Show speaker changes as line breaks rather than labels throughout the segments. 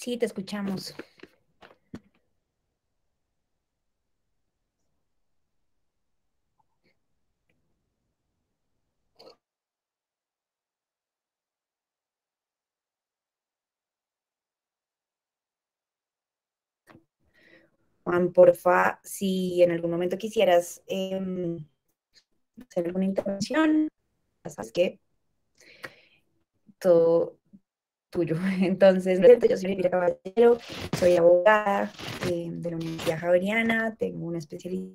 Sí, te escuchamos. Juan, porfa, si en algún momento quisieras hacer alguna intervención, ya sabes que todo tuyo. Entonces, yo soy Elvira Caballero, soy abogada de la Universidad Javeriana, tengo una especialidad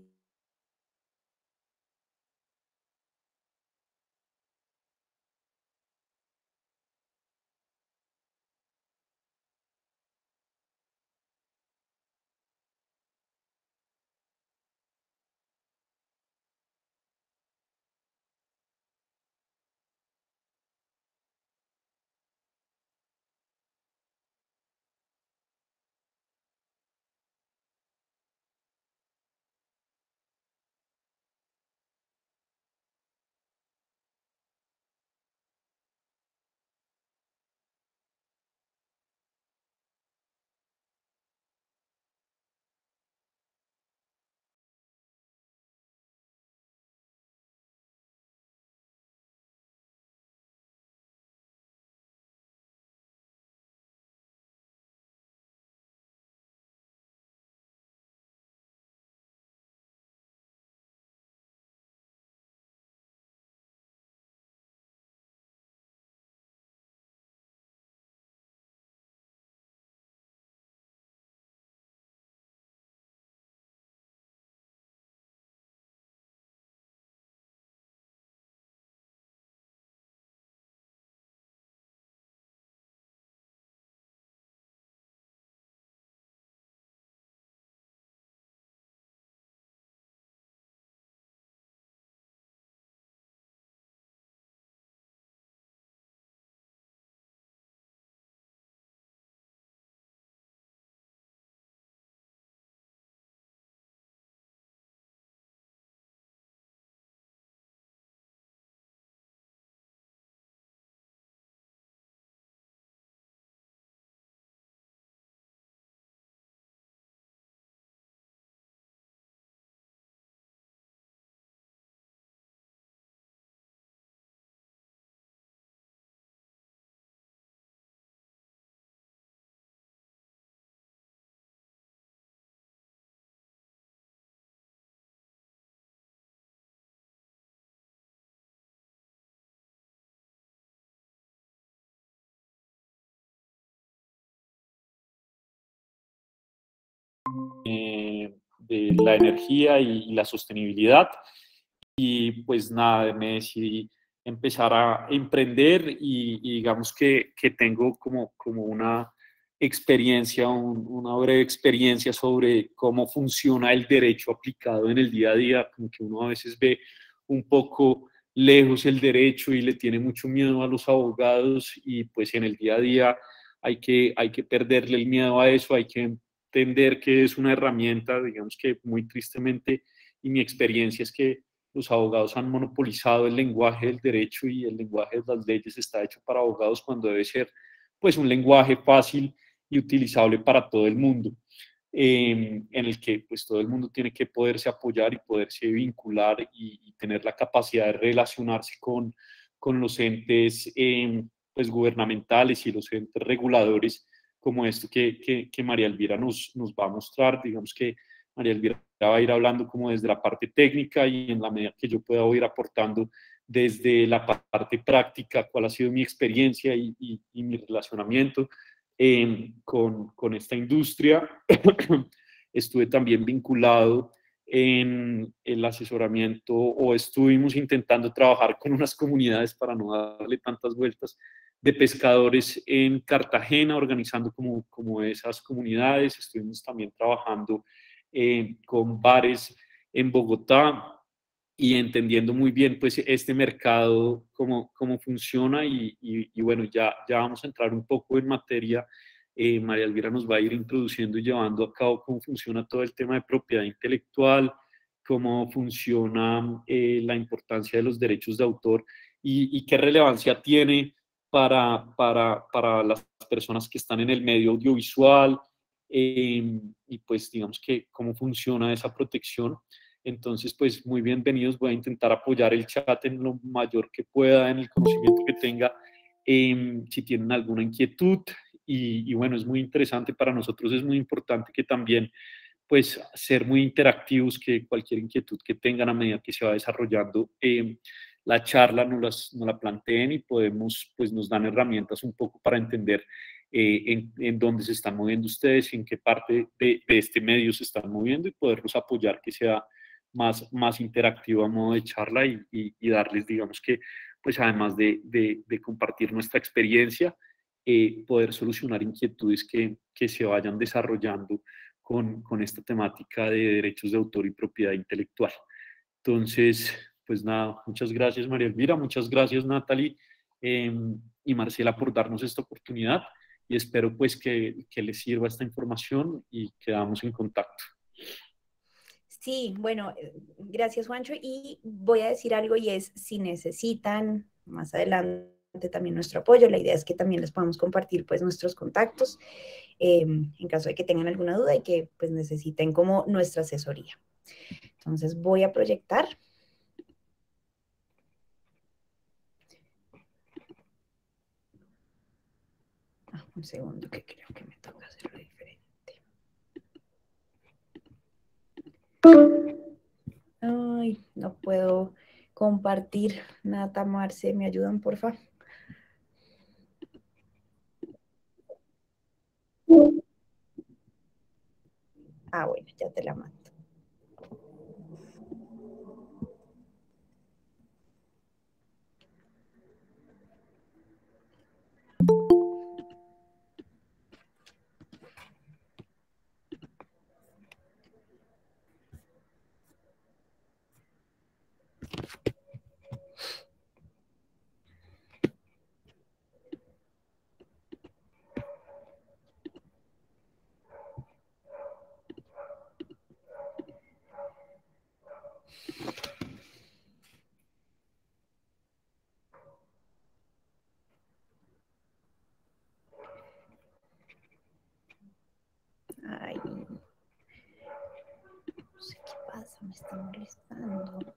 de la energía y la sostenibilidad. Y pues nada, me decidí empezar a emprender y digamos que tengo como una experiencia, una breve experiencia sobre cómo funciona el derecho aplicado en el día a día, como que uno a veces ve un poco lejos el derecho y le tiene mucho miedo a los abogados y pues en el día a día hay que perderle el miedo a eso, hay que entender que es una herramienta, digamos que muy tristemente, y mi experiencia es que los abogados han monopolizado el lenguaje del derecho y el lenguaje de las leyes está hecho para abogados cuando debe ser pues un lenguaje fácil y utilizable para todo el mundo, en el que pues todo el mundo tiene que poderse apoyar y poderse vincular y tener la capacidad de relacionarse con los entes pues gubernamentales y los entes reguladores como esto que María Elvira nos va a mostrar. Digamos que María Elvira va a ir hablando como desde la parte técnica y en la medida que yo pueda ir aportando desde la parte práctica, cuál ha sido mi experiencia y mi relacionamiento con esta industria. Estuve también vinculado en el asesoramiento o estuvimos intentando trabajar con unas comunidades para no darle tantas vueltas de pescadores en Cartagena, organizando como esas comunidades. Estuvimos también trabajando con bares en Bogotá y entendiendo muy bien pues este mercado, cómo funciona y bueno, ya vamos a entrar un poco en materia. María Elvira nos va a ir introduciendo y llevando a cabo cómo funciona todo el tema de propiedad intelectual, cómo funciona la importancia de los derechos de autor y qué relevancia tiene para las personas que están en el medio audiovisual, y pues digamos que cómo funciona esa protección. Entonces, pues muy bienvenidos, voy a intentar apoyar el chat en lo mayor que pueda, en el conocimiento que tenga, si tienen alguna inquietud. Y bueno, es muy interesante para nosotros, es muy importante que también pues ser muy interactivos, que cualquier inquietud que tengan a medida que se va desarrollando la charla nos la planteen y podemos, pues nos dan herramientas un poco para entender en dónde se están moviendo ustedes, en qué parte de este medio se están moviendo y poderlos apoyar que sea más interactivo a modo de charla y darles, digamos que, pues además de compartir nuestra experiencia, poder solucionar inquietudes que se vayan desarrollando con esta temática de derechos de autor y propiedad intelectual. Entonces, pues nada, muchas gracias María Elvira, muchas gracias Natalie y Marcela por darnos esta oportunidad y espero pues que les sirva esta información y quedamos en contacto.
Sí, bueno, gracias Juancho, y voy a decir algo y es, si necesitan más adelante también nuestro apoyo, la idea es que también les podamos compartir pues nuestros contactos en caso de que tengan alguna duda y que pues necesiten como nuestra asesoría. Entonces voy a proyectar. Un segundo que creo que me toca hacerlo diferente. Ay, no puedo compartir. Nata, Marce, ¿me ayudan, por favor? Ah, bueno, ya te la mando. Ay, no sé qué pasa, me está molestando.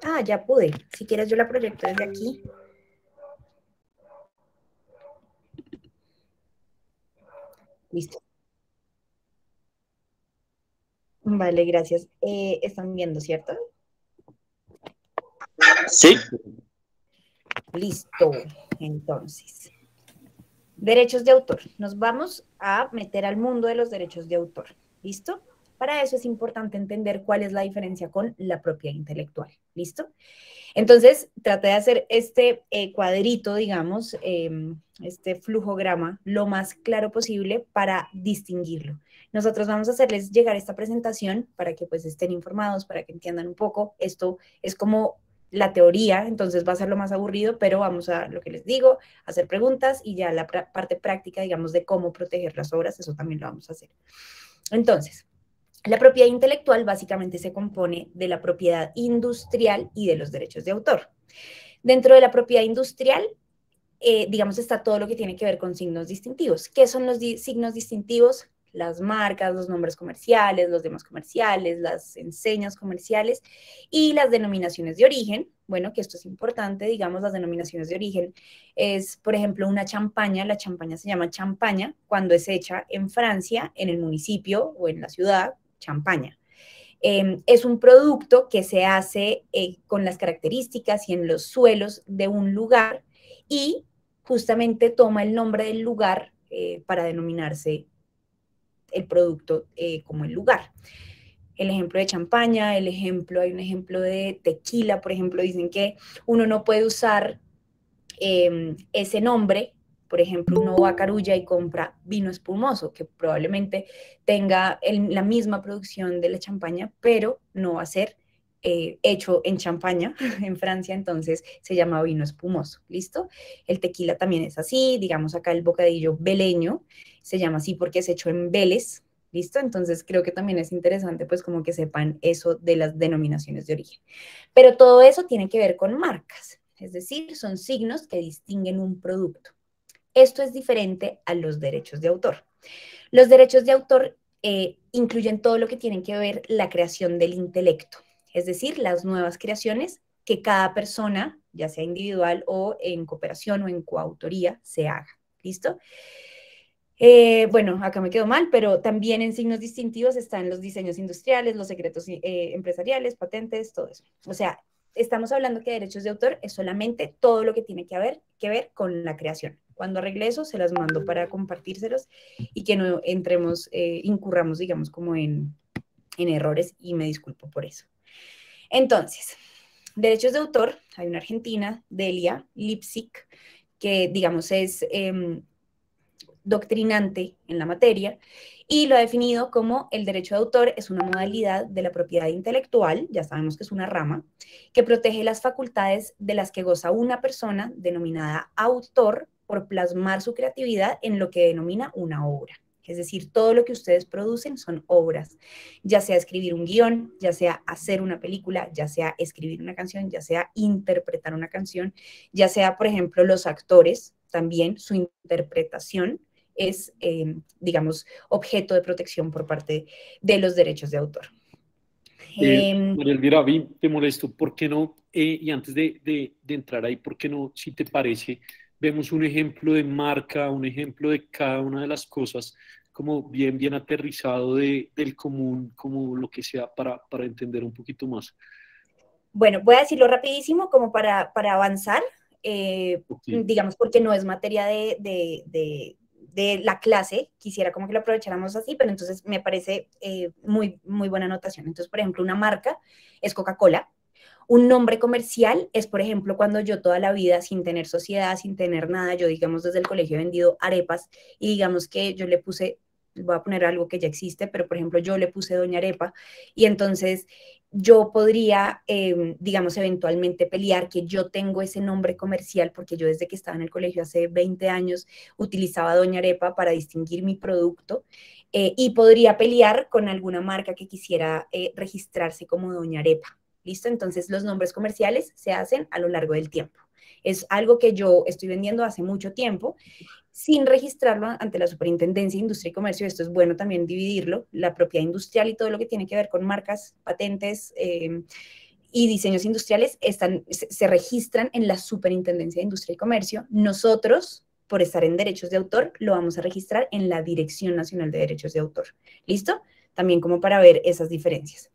Ah, ya pude. Si quieres yo la proyecto desde aquí. Listo. Vale, gracias. Están viendo, ¿cierto?
Sí.
Listo. Entonces, derechos de autor. Nos vamos a meter al mundo de los derechos de autor. ¿Listo? Para eso es importante entender cuál es la diferencia con la propiedad intelectual. ¿Listo? Entonces, traté de hacer este cuadrito, digamos, este flujograma, lo más claro posible para distinguirlo. Nosotros vamos a hacerles llegar esta presentación para que pues estén informados, para que entiendan un poco. Esto es como la teoría, entonces va a ser lo más aburrido, pero vamos a, lo que les digo, hacer preguntas y ya la parte práctica, digamos, de cómo proteger las obras, eso también lo vamos a hacer. Entonces, la propiedad intelectual básicamente se compone de la propiedad industrial y de los derechos de autor. Dentro de la propiedad industrial, digamos, está todo lo que tiene que ver con signos distintivos. ¿Qué son los signos distintivos? Las marcas, los nombres comerciales, los demás comerciales, las enseñas comerciales y las denominaciones de origen. Bueno, que esto es importante, digamos, las denominaciones de origen es, por ejemplo, una champaña. La champaña se llama champaña cuando es hecha en Francia, en el municipio o en la ciudad, Champaña. Es un producto que se hace con las características y en los suelos de un lugar y justamente toma el nombre del lugar para denominarse el producto como el lugar. El ejemplo de champaña, hay un ejemplo de tequila, por ejemplo, dicen que uno no puede usar ese nombre Por ejemplo, uno va a Carulla y compra vino espumoso, que probablemente tenga la misma producción de la champaña, pero no va a ser hecho en Champaña, en Francia, entonces se llama vino espumoso, ¿listo? El tequila también es así, digamos acá el bocadillo veleño se llama así porque es hecho en Vélez, ¿listo? Entonces creo que también es interesante pues como que sepan eso de las denominaciones de origen. Pero todo eso tiene que ver con marcas, es decir, son signos que distinguen un producto. Esto es diferente a los derechos de autor. Los derechos de autor incluyen todo lo que tiene que ver la creación del intelecto, es decir, las nuevas creaciones que cada persona, ya sea individual o en cooperación o en coautoría, se haga. ¿Listo? Bueno, acá me quedó mal, pero también en signos distintivos están los diseños industriales, los secretos empresariales, patentes, todo eso. O sea, estamos hablando que derechos de autor es solamente todo lo que tiene que ver con la creación. Cuando arregle eso, se las mando para compartírselos y que no entremos, incurramos, digamos, como en errores y me disculpo por eso. Entonces, derechos de autor, hay una argentina, Delia Lipsic, que digamos es doctrinante en la materia y lo ha definido como el derecho de autor es una modalidad de la propiedad intelectual, ya sabemos que es una rama, que protege las facultades de las que goza una persona denominada autor por plasmar su creatividad en lo que denomina una obra. Es decir, todo lo que ustedes producen son obras, ya sea escribir un guión, ya sea hacer una película, ya sea escribir una canción, ya sea interpretar una canción, ya sea, por ejemplo, los actores, también su interpretación es, digamos, objeto de protección por parte de los derechos de autor.
María Elvira, te molesto, ¿por qué no? Y antes de entrar ahí, ¿por qué no, si te parece, vemos un ejemplo de marca, un ejemplo de cada una de las cosas, como bien aterrizado del común, como lo que sea, para entender un poquito más?
Bueno, voy a decirlo rapidísimo como para avanzar,
Okay.
digamos, porque no es materia de la clase, quisiera como que lo aprovecháramos así, pero entonces me parece muy buena anotación. Entonces, por ejemplo, una marca es Coca-Cola. Un nombre comercial es, por ejemplo, cuando yo toda la vida, sin tener sociedad, sin tener nada, yo, digamos, desde el colegio he vendido arepas y digamos que yo le puse, voy a poner algo que ya existe, pero por ejemplo, yo le puse Doña Arepa y entonces yo podría, digamos, eventualmente pelear que yo tengo ese nombre comercial porque yo desde que estaba en el colegio hace 20 años utilizaba Doña Arepa para distinguir mi producto y podría pelear con alguna marca que quisiera registrarse como Doña Arepa. ¿Listo? Entonces los nombres comerciales se hacen a lo largo del tiempo. Es algo que yo estoy vendiendo hace mucho tiempo sin registrarlo ante la Superintendencia de Industria y Comercio. Esto es bueno también dividirlo, la propiedad industrial y todo lo que tiene que ver con marcas, patentes y diseños industriales se registran en la Superintendencia de Industria y Comercio. Nosotros, por estar en derechos de autor, lo vamos a registrar en la Dirección Nacional de Derechos de Autor. ¿Listo? También como para ver esas diferencias.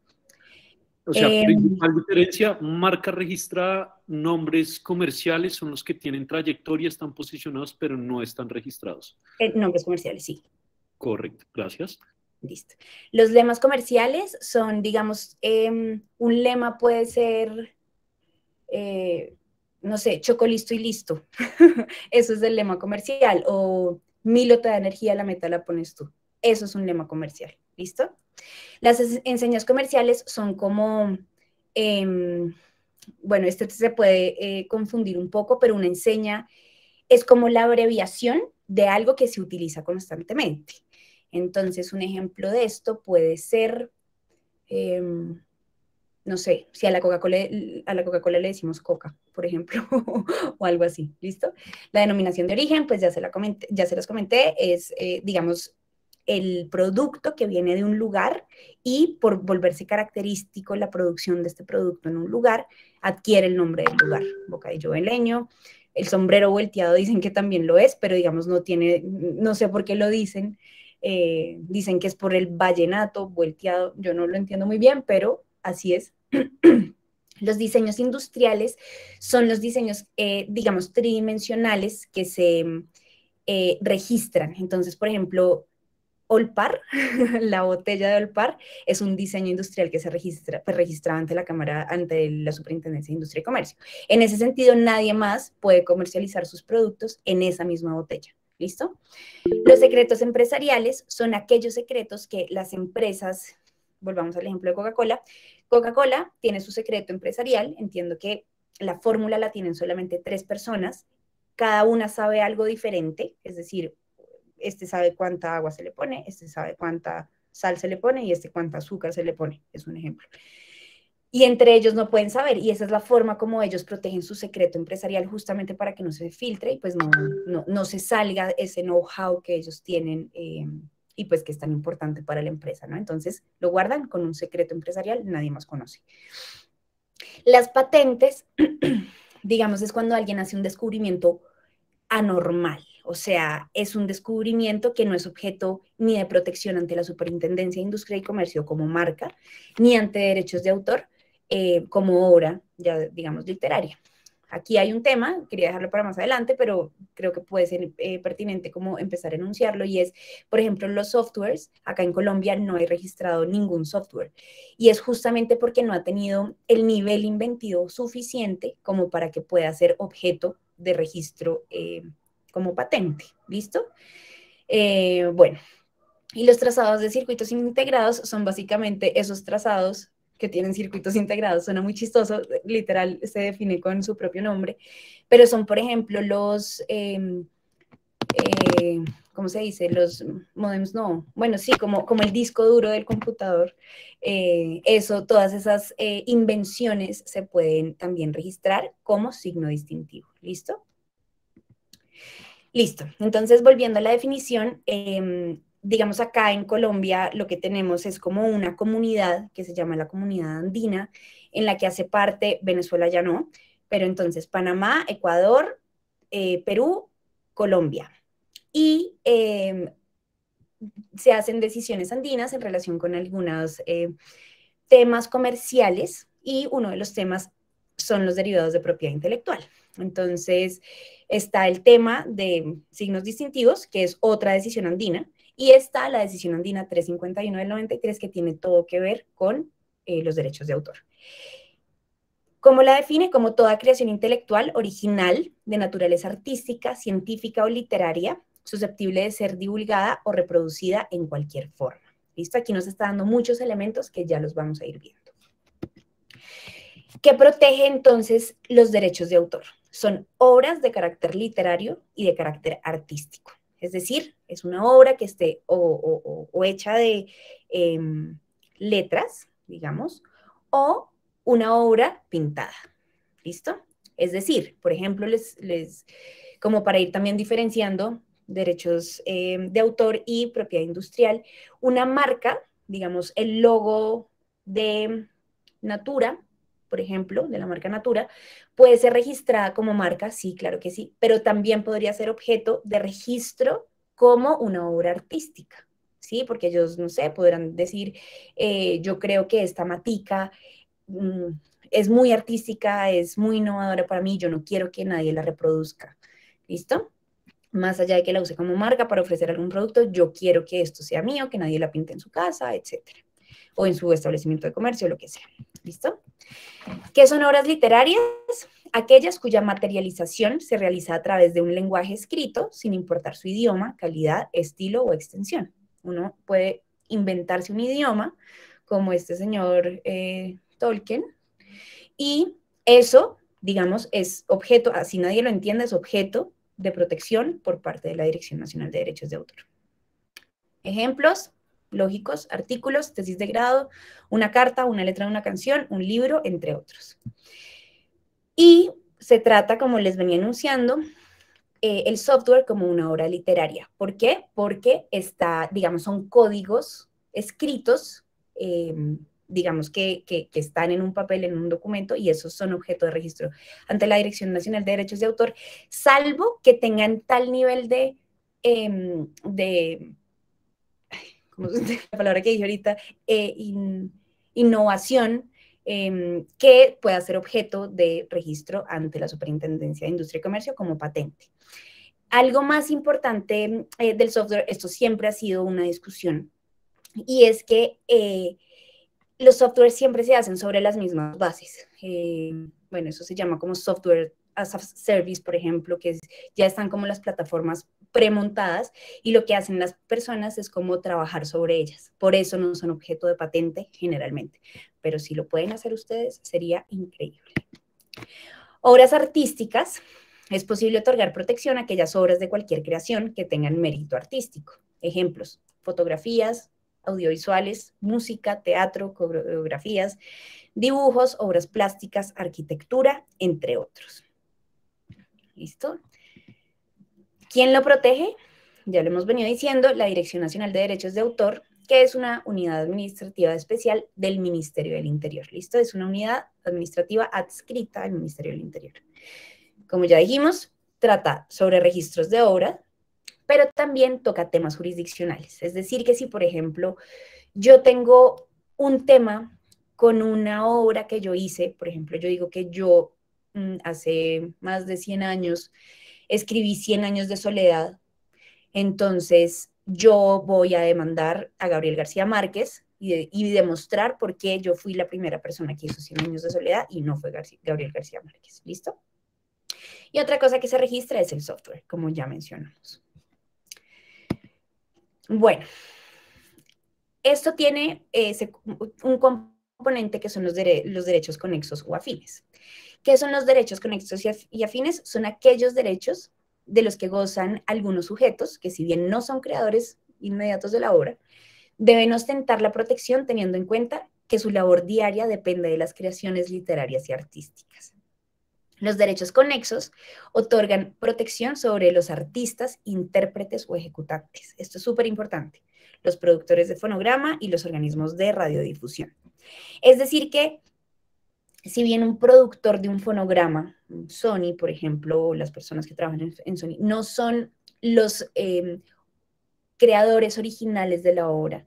O sea, principal diferencia, marca registrada, nombres comerciales son los que tienen trayectoria, están posicionados, pero no están registrados.
Nombres comerciales, sí.
Correcto, gracias.
Listo. Los lemas comerciales son, digamos, un lema puede ser, no sé, chocolisto y listo. Eso es el lema comercial. O Milo te da energía, la meta la pones tú. Eso es un lema comercial. ¿Listo? Las enseñas comerciales son como, bueno, este se puede confundir un poco, pero una enseña es como la abreviación de algo que se utiliza constantemente. Entonces, un ejemplo de esto puede ser, no sé, si a la Coca-Cola le decimos Coca, por ejemplo, o algo así, ¿listo? La denominación de origen, pues ya se las comenté, es, digamos, el producto que viene de un lugar y por volverse característico la producción de este producto en un lugar, adquiere el nombre del lugar. Bocadillo veleño, el sombrero volteado dicen que también lo es, pero digamos no tiene, no sé por qué lo dicen, dicen que es por el vallenato volteado, yo no lo entiendo muy bien, pero así es. Los diseños industriales son los diseños, digamos, tridimensionales que se registran. Entonces, por ejemplo, Olpar, la botella de Olpar, es un diseño industrial que se registraba ante la Cámara, ante la Superintendencia de Industria y Comercio. En ese sentido, nadie más puede comercializar sus productos en esa misma botella. ¿Listo? Los secretos empresariales son aquellos secretos que las empresas, volvamos al ejemplo de Coca-Cola, Coca-Cola tiene su secreto empresarial, entiendo que la fórmula la tienen solamente 3 personas, cada una sabe algo diferente, es decir, este sabe cuánta agua se le pone, este sabe cuánta sal se le pone y este cuánta azúcar se le pone, es un ejemplo. Y entre ellos no pueden saber, y esa es la forma como ellos protegen su secreto empresarial justamente para que no se filtre y pues no se salga ese know-how que ellos tienen y pues que es tan importante para la empresa, ¿no? Entonces lo guardan con un secreto empresarial, nadie más conoce. Las patentes, digamos, es cuando alguien hace un descubrimiento anormal, o sea, es un descubrimiento que no es objeto ni de protección ante la Superintendencia de Industria y Comercio como marca, ni ante derechos de autor como obra, ya digamos, literaria. Aquí hay un tema, quería dejarlo para más adelante, pero creo que puede ser pertinente como empezar a enunciarlo, y es, por ejemplo, los softwares. Acá en Colombia no hay registrado ningún software, y es justamente porque no ha tenido el nivel inventivo suficiente como para que pueda ser objeto de registro como patente. ¿Listo? Bueno, y los trazados de circuitos integrados son básicamente esos trazados que tienen circuitos integrados. Suena muy chistoso, literal se define con su propio nombre, pero son, por ejemplo, los, ¿cómo se dice? Los modems, no, bueno, sí, como el disco duro del computador. Eso, todas esas invenciones se pueden también registrar como signo distintivo. ¿Listo? Listo. Entonces, volviendo a la definición, digamos acá en Colombia lo que tenemos es como una comunidad que se llama la Comunidad Andina, en la que hace parte, Venezuela ya no, pero entonces Panamá, Ecuador, Perú, Colombia. Y se hacen decisiones andinas en relación con algunos temas comerciales, y uno de los temas son los derivados de propiedad intelectual. Entonces, está el tema de signos distintivos, que es otra decisión andina, y está la decisión andina 351 del 93, que tiene todo que ver con los derechos de autor. ¿Cómo la define? Como toda creación intelectual original de naturaleza artística, científica o literaria, susceptible de ser divulgada o reproducida en cualquier forma. ¿Listo? Aquí nos está dando muchos elementos que ya los vamos a ir viendo. ¿Qué protege entonces los derechos de autor? Son obras de carácter literario y de carácter artístico. Es decir, es una obra que esté o hecha de letras, digamos, o una obra pintada. ¿Listo? Es decir, por ejemplo, como para ir también diferenciando derechos de autor y propiedad industrial, una marca, digamos, el logo de Natura, por ejemplo, de la marca Natura, puede ser registrada como marca, sí, claro que sí, pero también podría ser objeto de registro como una obra artística, ¿sí? Porque ellos, no sé, podrán decir, yo creo que esta matica es muy artística, es muy innovadora para mí, yo no quiero que nadie la reproduzca, ¿listo? Más allá de que la use como marca para ofrecer algún producto, yo quiero que esto sea mío, que nadie la pinte en su casa, etcétera, o en su establecimiento de comercio, lo que sea, ¿listo? ¿Qué son obras literarias? Aquellas cuya materialización se realiza a través de un lenguaje escrito, sin importar su idioma, calidad, estilo o extensión. Uno puede inventarse un idioma, como este señor Tolkien, y eso, digamos, es objeto, así nadie lo entiende, es objeto de protección por parte de la Dirección Nacional de Derechos de Autor. Ejemplos lógicos: artículos, tesis de grado, una carta, una letra de una canción, un libro, entre otros. Y se trata, como les venía anunciando, el software como una obra literaria. ¿Por qué? Porque digamos, son códigos escritos, digamos, que están en un papel, en un documento, y esos son objeto de registro ante la Dirección Nacional de Derechos de Autor, salvo que tengan tal nivel de ¿cómo es la palabra que dije ahorita? Innovación, que pueda ser objeto de registro ante la Superintendencia de Industria y Comercio como patente. Algo más importante del software, esto siempre ha sido una discusión, y es que los softwares siempre se hacen sobre las mismas bases. Bueno, eso se llama como software as a service, por ejemplo, que ya están como las plataformas premontadas y lo que hacen las personas es como trabajar sobre ellas. Por eso no son objeto de patente generalmente, pero si lo pueden hacer ustedes sería increíble. Obras artísticas. Es posible otorgar protección a aquellas obras de cualquier creación que tengan mérito artístico. Ejemplos: fotografías, audiovisuales, música, teatro, coreografías, dibujos, obras plásticas, arquitectura, entre otros. ¿Listo? ¿Quién lo protege? Ya lo hemos venido diciendo, la Dirección Nacional de Derechos de Autor, que es una unidad administrativa especial del Ministerio del Interior. ¿Listo? Es una unidad administrativa adscrita al Ministerio del Interior. Como ya dijimos, trata sobre registros de obra, pero también toca temas jurisdiccionales. Es decir, que si, por ejemplo, yo tengo un tema con una obra que yo hice, por ejemplo, yo digo que yo hace más de 100 años escribí 100 años de soledad, entonces yo voy a demandar a Gabriel García Márquez y demostrar por qué yo fui la primera persona que hizo 100 años de soledad y no fue Gabriel García Márquez. ¿Listo? Y otra cosa que se registra es el software, como ya mencionamos. Bueno, esto tiene un componente que son los derechos conexos o afines. ¿Qué son los derechos conexos y afines? Son aquellos derechos de los que gozan algunos sujetos que, si bien no son creadores inmediatos de la obra, deben ostentar la protección teniendo en cuenta que su labor diaria depende de las creaciones literarias y artísticas. Los derechos conexos otorgan protección sobre los artistas, intérpretes o ejecutantes. Esto es súper importante. Los productores de fonograma y los organismos de radiodifusión. Es decir que, si bien un productor de un fonograma, Sony, por ejemplo, las personas que trabajan en Sony, no son los creadores originales de la obra,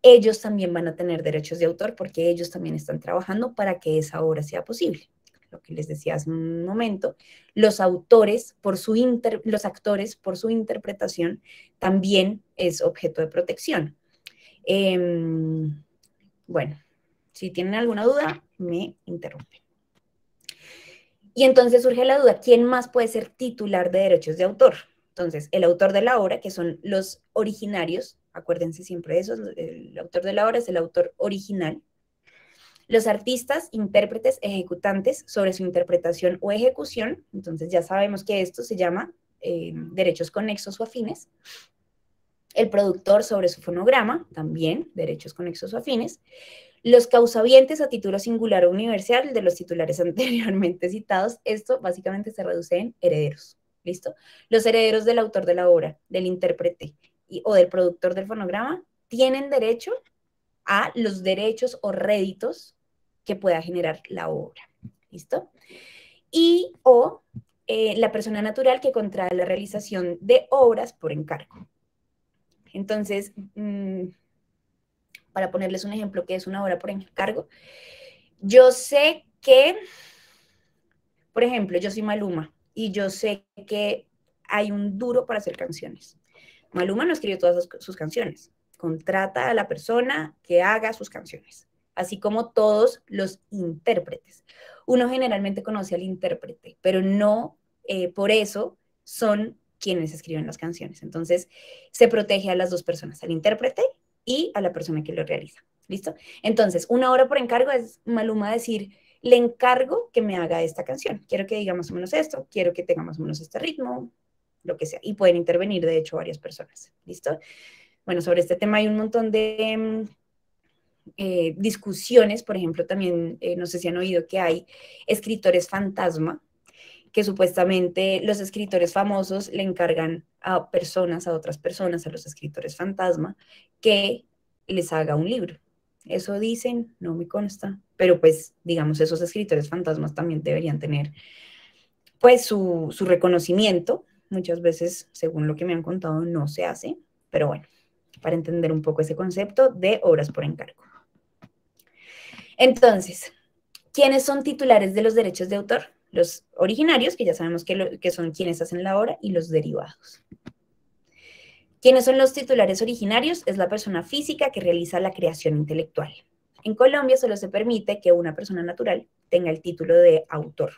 ellos también van a tener derechos de autor porque ellos también están trabajando para que esa obra sea posible. Lo que les decía hace un momento, los actores por su interpretación también es objeto de protección. Bueno, si tienen alguna duda, me interrumpen. Y entonces surge la duda, ¿quién más puede ser titular de derechos de autor? Entonces, el autor de la obra, que son los originarios, acuérdense siempre de eso, el autor de la obra es el autor original. Los artistas, intérpretes, ejecutantes sobre su interpretación o ejecución, entonces ya sabemos que esto se llama derechos conexos o afines. El productor sobre su fonograma, también derechos conexos o afines. Los causavientes a título singular o universal de los titulares anteriormente citados, esto básicamente se reduce en herederos, ¿listo? Los herederos del autor de la obra, del intérprete o del productor del fonograma tienen derecho a los derechos o réditos que pueda generar la obra, ¿listo? Y la persona natural que contrae la realización de obras por encargo. Entonces, para ponerles un ejemplo, ¿qué es una obra por encargo? Yo sé que, por ejemplo, yo soy Maluma y yo sé que hay un duro para hacer canciones. Maluma no escribe todas sus canciones, contrata a la persona que haga sus canciones, así como todos los intérpretes. Uno generalmente conoce al intérprete, pero no por eso son quienes escriben las canciones. Entonces, se protege a las dos personas, al intérprete y a la persona que lo realiza. ¿Listo? Entonces, una obra por encargo es Maluma decir, le encargo que me haga esta canción. Quiero que diga más o menos esto, quiero que tenga más o menos este ritmo, lo que sea. Y pueden intervenir, de hecho, varias personas. ¿Listo? Bueno, sobre este tema hay un montón de discusiones. Por ejemplo, también, no sé si han oído que hay escritores fantasma, que supuestamente los escritores famosos le encargan a personas, a otras personas, a los escritores fantasma, que les haga un libro. Eso dicen, no me consta, pero pues, digamos, esos escritores fantasmas también deberían tener, pues, su reconocimiento. Muchas veces, según lo que me han contado, no se hace, pero bueno, para entender un poco ese concepto de obras por encargo. Entonces, ¿quiénes son titulares de los derechos de autor? Los originarios, que ya sabemos que son quienes hacen la obra, y los derivados. ¿Quiénes son los titulares originarios? Es la persona física que realiza la creación intelectual. En Colombia solo se permite que una persona natural tenga el título de autor.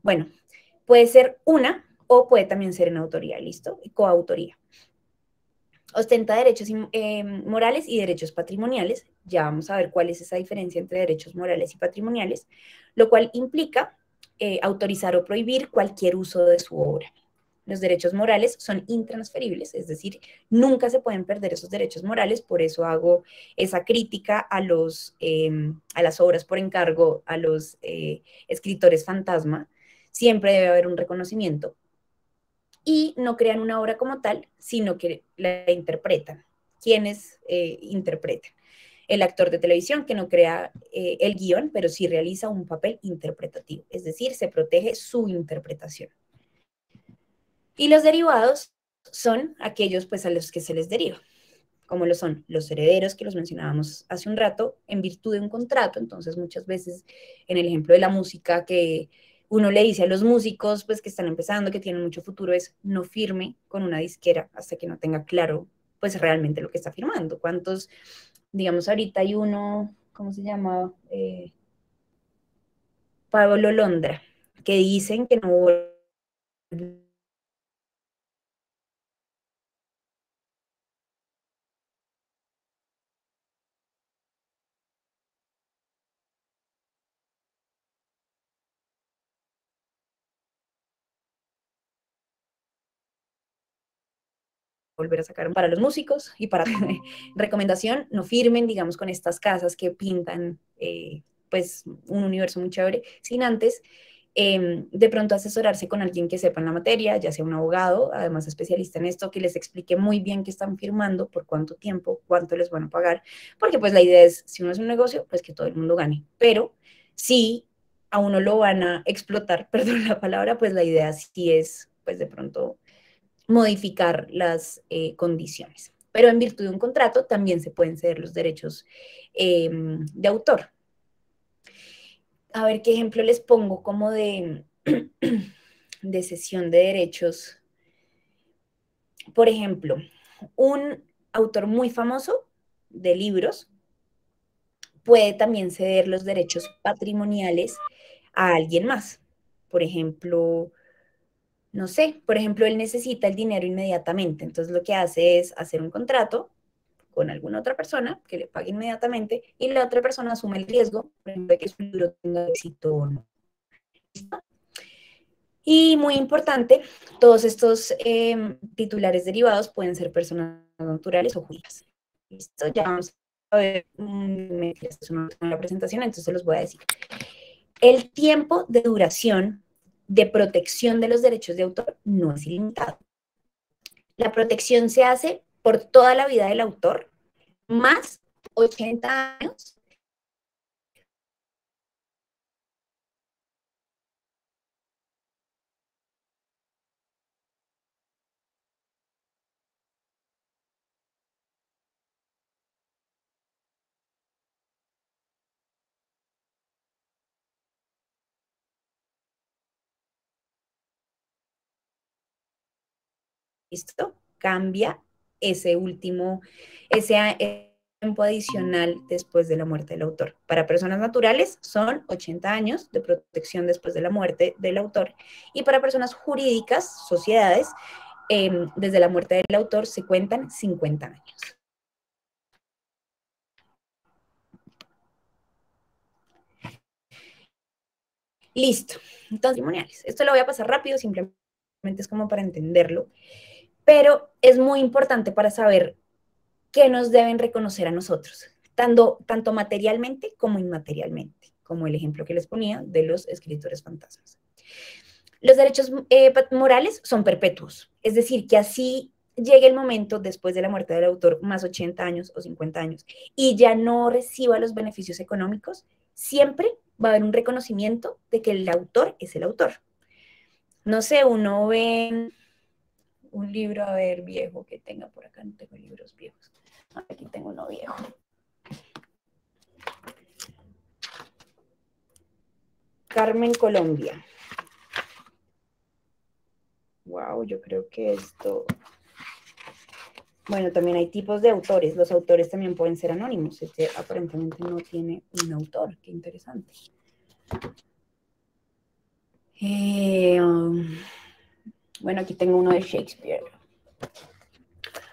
Bueno, puede ser una o puede también ser en autoría, ¿listo? Coautoría. Ostenta derechos morales y derechos patrimoniales. Ya vamos a ver cuál es esa diferencia entre derechos morales y patrimoniales, lo cual implica autorizar o prohibir cualquier uso de su obra. Los derechos morales son intransferibles, es decir, nunca se pueden perder esos derechos morales, por eso hago esa crítica a las obras por encargo, a los escritores fantasma. Siempre debe haber un reconocimiento. Y no crean una obra como tal, sino que la interpretan. ¿Quiénes interpretan? El actor de televisión que no crea el guión, pero sí realiza un papel interpretativo, es decir, se protege su interpretación. Y los derivados son aquellos pues a los que se les deriva, como lo son los herederos que los mencionábamos hace un rato, en virtud de un contrato. Entonces muchas veces en el ejemplo de la música que uno le dice a los músicos pues que están empezando, que tienen mucho futuro, es no firme con una disquera hasta que no tenga claro pues realmente lo que está firmando. ¿Cuántos, digamos ahorita hay uno, ¿cómo se llama? Pablo Londra, que dicen que no volver a sacar para los músicos y para recomendación, no firmen, digamos, con estas casas que pintan pues un universo muy chévere, sin antes de pronto asesorarse con alguien que sepa en la materia, ya sea un abogado, además especialista en esto, que les explique muy bien qué están firmando, por cuánto tiempo, cuánto les van a pagar, porque pues la idea es, si uno es un negocio, pues que todo el mundo gane, pero si a uno lo van a explotar, perdón la palabra, pues la idea sí es, pues de pronto modificar las condiciones. Pero en virtud de un contrato también se pueden ceder los derechos de autor. A ver qué ejemplo les pongo como de cesión de derechos. Por ejemplo, un autor muy famoso de libros puede también ceder los derechos patrimoniales a alguien más. Por ejemplo, no sé, por ejemplo, él necesita el dinero inmediatamente, entonces lo que hace es hacer un contrato con alguna otra persona que le pague inmediatamente y la otra persona asume el riesgo por ejemplo, de que su libro tenga éxito o no. Y muy importante, todos estos titulares derivados pueden ser personas naturales o jurídicas. Listo, ya vamos a ver, esto no en la presentación, entonces los voy a decir. El tiempo de duración de protección de los derechos de autor no es ilimitado. La protección se hace por toda la vida del autor, más 80 años. ¿Listo? Cambia ese tiempo adicional después de la muerte del autor. Para personas naturales son 80 años de protección después de la muerte del autor y para personas jurídicas, sociedades, desde la muerte del autor se cuentan 50 años. Listo. Entonces, patrimoniales. Esto lo voy a pasar rápido, simplemente es como para entenderlo, pero es muy importante para saber qué nos deben reconocer a nosotros, tanto materialmente como inmaterialmente, como el ejemplo que les ponía de los escritores fantasmas. Los derechos morales son perpetuos, es decir, que así llegue el momento después de la muerte del autor, más 80 años o 50 años, y ya no reciba los beneficios económicos, siempre va a haber un reconocimiento de que el autor es el autor. No sé, uno ve un libro, a ver, viejo que tenga por acá, no tengo libros viejos. Aquí tengo uno viejo. Carmen Colombia. Wow, yo creo que esto... Bueno, también hay tipos de autores. Los autores también pueden ser anónimos. Este aparentemente no tiene un autor. Qué interesante. Bueno, aquí tengo uno de Shakespeare.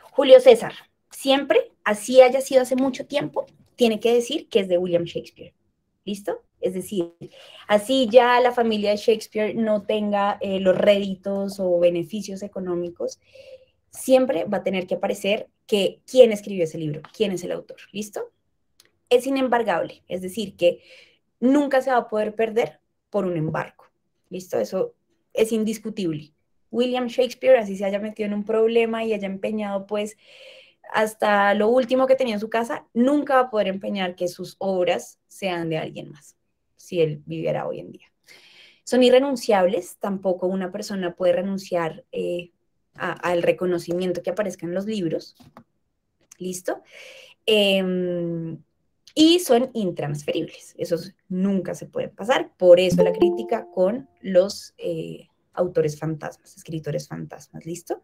Julio César. Siempre, así haya sido hace mucho tiempo, tiene que decir que es de William Shakespeare. ¿Listo? Es decir, así ya la familia de Shakespeare no tenga los réditos o beneficios económicos, siempre va a tener que aparecer que quién escribió ese libro, quién es el autor. ¿Listo? Es inembargable, es decir, que nunca se va a poder perder por un embargo. ¿Listo? Eso es indiscutible. William Shakespeare, así se haya metido en un problema y haya empeñado pues hasta lo último que tenía en su casa, nunca va a poder empeñar que sus obras sean de alguien más, si él viviera hoy en día. Son irrenunciables, tampoco una persona puede renunciar al reconocimiento que aparezca en los libros. ¿Listo? Y son intransferibles, esos nunca se pueden pasar, por eso la crítica con los autores fantasmas, escritores fantasmas. ¿Listo?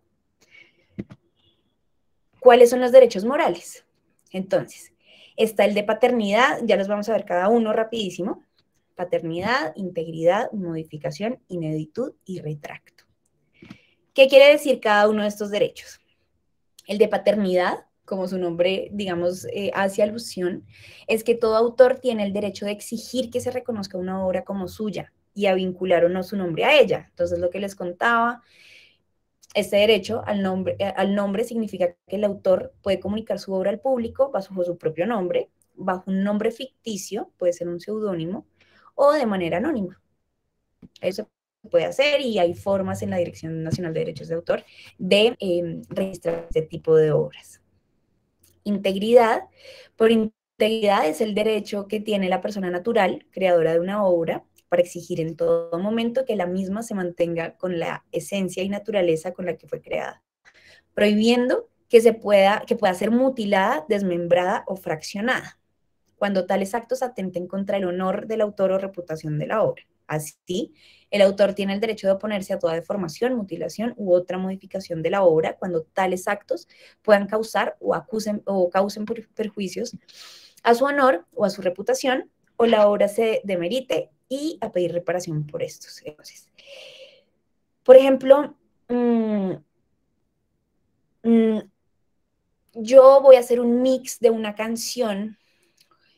¿Cuáles son los derechos morales? Entonces, está el de paternidad, ya los vamos a ver cada uno rapidísimo. Paternidad, integridad, modificación, ineditud y retracto. ¿Qué quiere decir cada uno de estos derechos? El de paternidad, como su nombre, digamos, hace alusión, es que todo autor tiene el derecho de exigir que se reconozca una obra como suya y a vincular o no su nombre a ella. Entonces, lo que les contaba, este derecho al nombre significa que el autor puede comunicar su obra al público bajo su propio nombre, bajo un nombre ficticio, puede ser un seudónimo, o de manera anónima. Eso se puede hacer y hay formas en la Dirección Nacional de Derechos de Autor de registrar este tipo de obras. Integridad. Por integridad es el derecho que tiene la persona natural, creadora de una obra, para exigir en todo momento que la misma se mantenga con la esencia y naturaleza con la que fue creada, prohibiendo que pueda ser mutilada, desmembrada o fraccionada, cuando tales actos atenten contra el honor del autor o reputación de la obra. Así, el autor tiene el derecho de oponerse a toda deformación, mutilación u otra modificación de la obra cuando tales actos puedan causar o causen perjuicios a su honor o a su reputación, o la obra se demerite, y a pedir reparación por estos. Entonces, por ejemplo, yo voy a hacer un mix de una canción,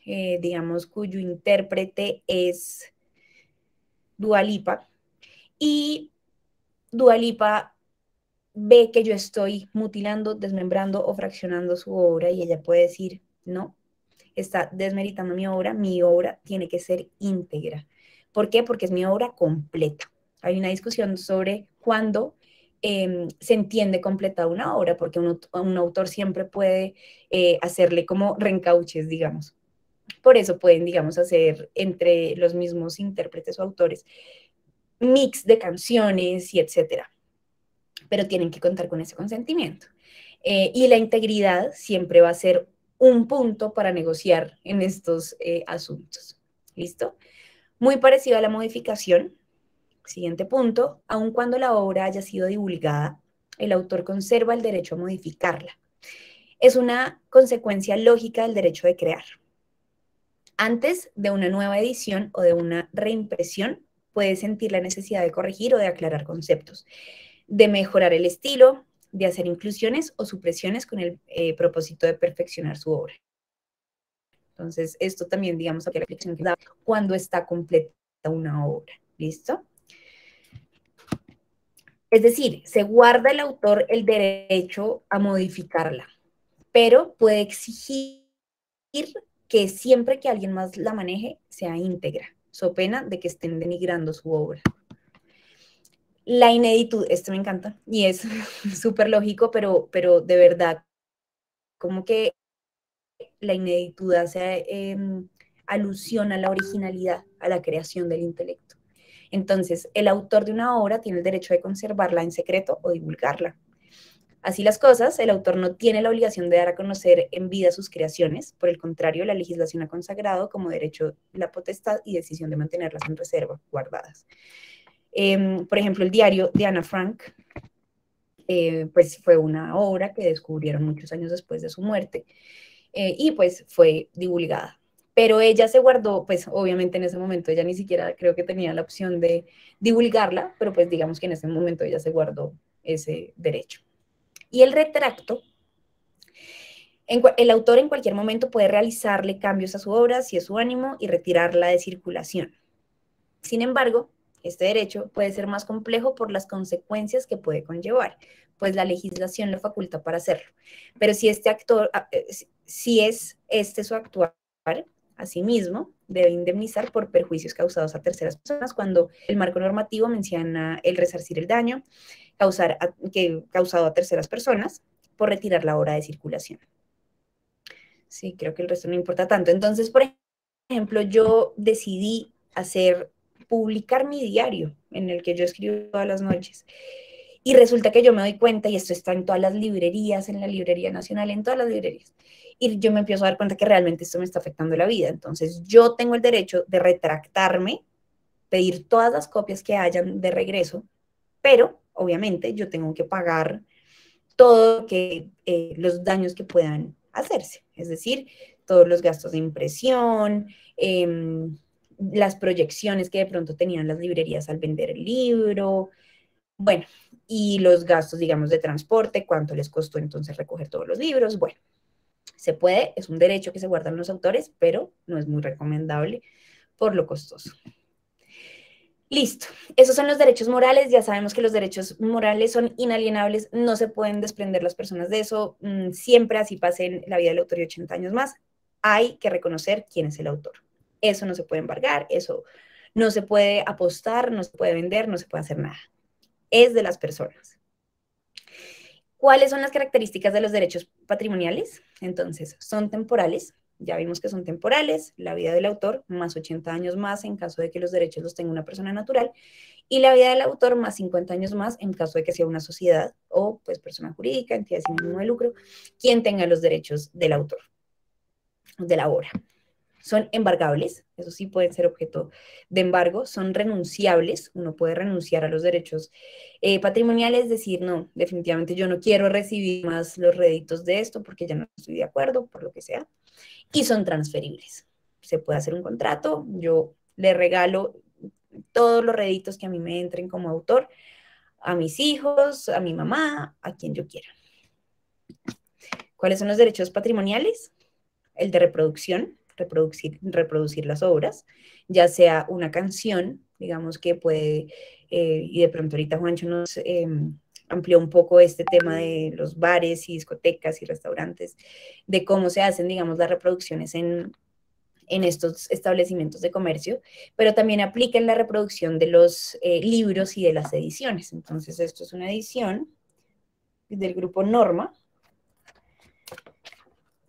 digamos, cuyo intérprete es Dua Lipa, y Dua Lipa ve que yo estoy mutilando, desmembrando o fraccionando su obra, y ella puede decir, no, está desmeritando mi obra tiene que ser íntegra. ¿Por qué? Porque es mi obra completa. Hay una discusión sobre cuándo se entiende completa una obra, porque un autor siempre puede hacerle como reencauches, digamos. Por eso pueden, digamos, hacer entre los mismos intérpretes o autores mix de canciones y etcétera. Pero tienen que contar con ese consentimiento. Y la integridad siempre va a ser un punto para negociar en estos asuntos. ¿Listo? Muy parecido a la modificación. Siguiente punto, aun cuando la obra haya sido divulgada, el autor conserva el derecho a modificarla. Es una consecuencia lógica del derecho de crear. Antes de una nueva edición o de una reimpresión, puede sentir la necesidad de corregir o de aclarar conceptos, de mejorar el estilo, de hacer inclusiones o supresiones con el propósito de perfeccionar su obra. Entonces, esto también, digamos, aquí la reflexión que da cuando está completa una obra. ¿Listo? Es decir, se guarda el autor el derecho a modificarla, pero puede exigir que siempre que alguien más la maneje sea íntegra, so pena de que estén denigrando su obra. La ineditud, esto me encanta y es súper lógico, pero de verdad, como que la ineditud hace alusión a la originalidad, a la creación del intelecto. Entonces, el autor de una obra tiene el derecho de conservarla en secreto o divulgarla. Así las cosas, el autor no tiene la obligación de dar a conocer en vida sus creaciones. Por el contrario, la legislación ha consagrado como derecho la potestad y decisión de mantenerlas en reserva, guardadas. Por ejemplo, el diario de Ana Frank, pues fue una obra que descubrieron muchos años después de su muerte y pues fue divulgada. Pero ella se guardó, pues obviamente en ese momento ella ni siquiera creo que tenía la opción de divulgarla, pero pues digamos que en ese momento ella se guardó ese derecho. Y el retracto, el autor en cualquier momento puede realizarle cambios a su obra si es su ánimo y retirarla de circulación. Sin embargo, este derecho puede ser más complejo por las consecuencias que puede conllevar, pues la legislación lo faculta para hacerlo. Pero si es este su actuar, asimismo, debe indemnizar por perjuicios causados a terceras personas cuando el marco normativo menciona el resarcir el daño causado a terceras personas por retirar la obra de circulación. Sí, creo que el resto no importa tanto. Entonces, por ejemplo, yo decidí publicar mi diario en el que yo escribo todas las noches. Y resulta que yo me doy cuenta, y esto está en todas las librerías, en la Librería Nacional, en todas las librerías, y yo me empiezo a dar cuenta que realmente esto me está afectando la vida. Entonces, yo tengo el derecho de retractarme, pedir todas las copias que hayan de regreso, pero obviamente yo tengo que pagar todo los daños que puedan hacerse, es decir, todos los gastos de impresión, las proyecciones que de pronto tenían las librerías al vender el libro, bueno, y los gastos, digamos, de transporte, cuánto les costó entonces recoger todos los libros, bueno, se puede, es un derecho que se guardan los autores, pero no es muy recomendable por lo costoso. Listo, esos son los derechos morales, ya sabemos que los derechos morales son inalienables, no se pueden desprender las personas de eso, siempre así pasen la vida del autor y 80 años más, hay que reconocer quién es el autor. Eso no se puede embargar, eso no se puede apostar, no se puede vender, no se puede hacer nada. Es de las personas. ¿Cuáles son las características de los derechos patrimoniales? Entonces, son temporales. Ya vimos que son temporales, la vida del autor más 80 años más en caso de que los derechos los tenga una persona natural y la vida del autor más 50 años más en caso de que sea una sociedad o pues persona jurídica, entidad sin ánimo de lucro, quien tenga los derechos del autor, de la obra. Son embargables, eso sí pueden ser objeto de embargo, son renunciables, uno puede renunciar a los derechos patrimoniales, decir, no, definitivamente yo no quiero recibir más los réditos de esto porque ya no estoy de acuerdo, por lo que sea, y son transferibles. Se puede hacer un contrato, yo le regalo todos los réditos que a mí me entren como autor a mis hijos, a mi mamá, a quien yo quiera. ¿Cuáles son los derechos patrimoniales? El de reproducción, reproducir las obras, ya sea una canción, digamos que puede, y de pronto ahorita Juancho nos amplió un poco este tema de los bares y discotecas y restaurantes, de cómo se hacen, digamos, las reproducciones en estos establecimientos de comercio, pero también aplica en la reproducción de los libros y de las ediciones. Entonces, esto es una edición del grupo Norma,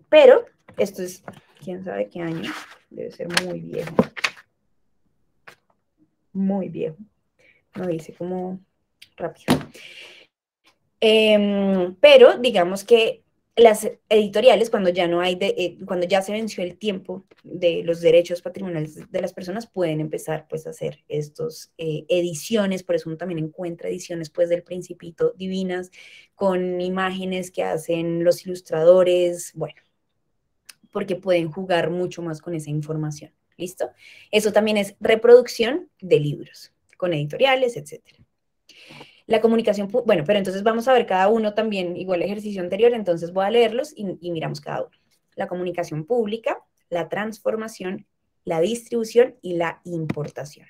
pero esto es, quién sabe qué año, debe ser muy viejo. Muy viejo. No dice como rápido. Pero digamos que las editoriales, cuando ya no hay, cuando ya se venció el tiempo de los derechos patrimoniales de las personas, pueden empezar pues a hacer estos ediciones, por eso uno también encuentra ediciones pues del Principito divinas, con imágenes que hacen los ilustradores, bueno, porque pueden jugar mucho más con esa información. ¿Listo? Eso también es reproducción de libros, con editoriales, etc. La comunicación, bueno, pero entonces vamos a ver cada uno también, igual el ejercicio anterior, entonces voy a leerlos y miramos cada uno. La comunicación pública, la transformación, la distribución y la importación.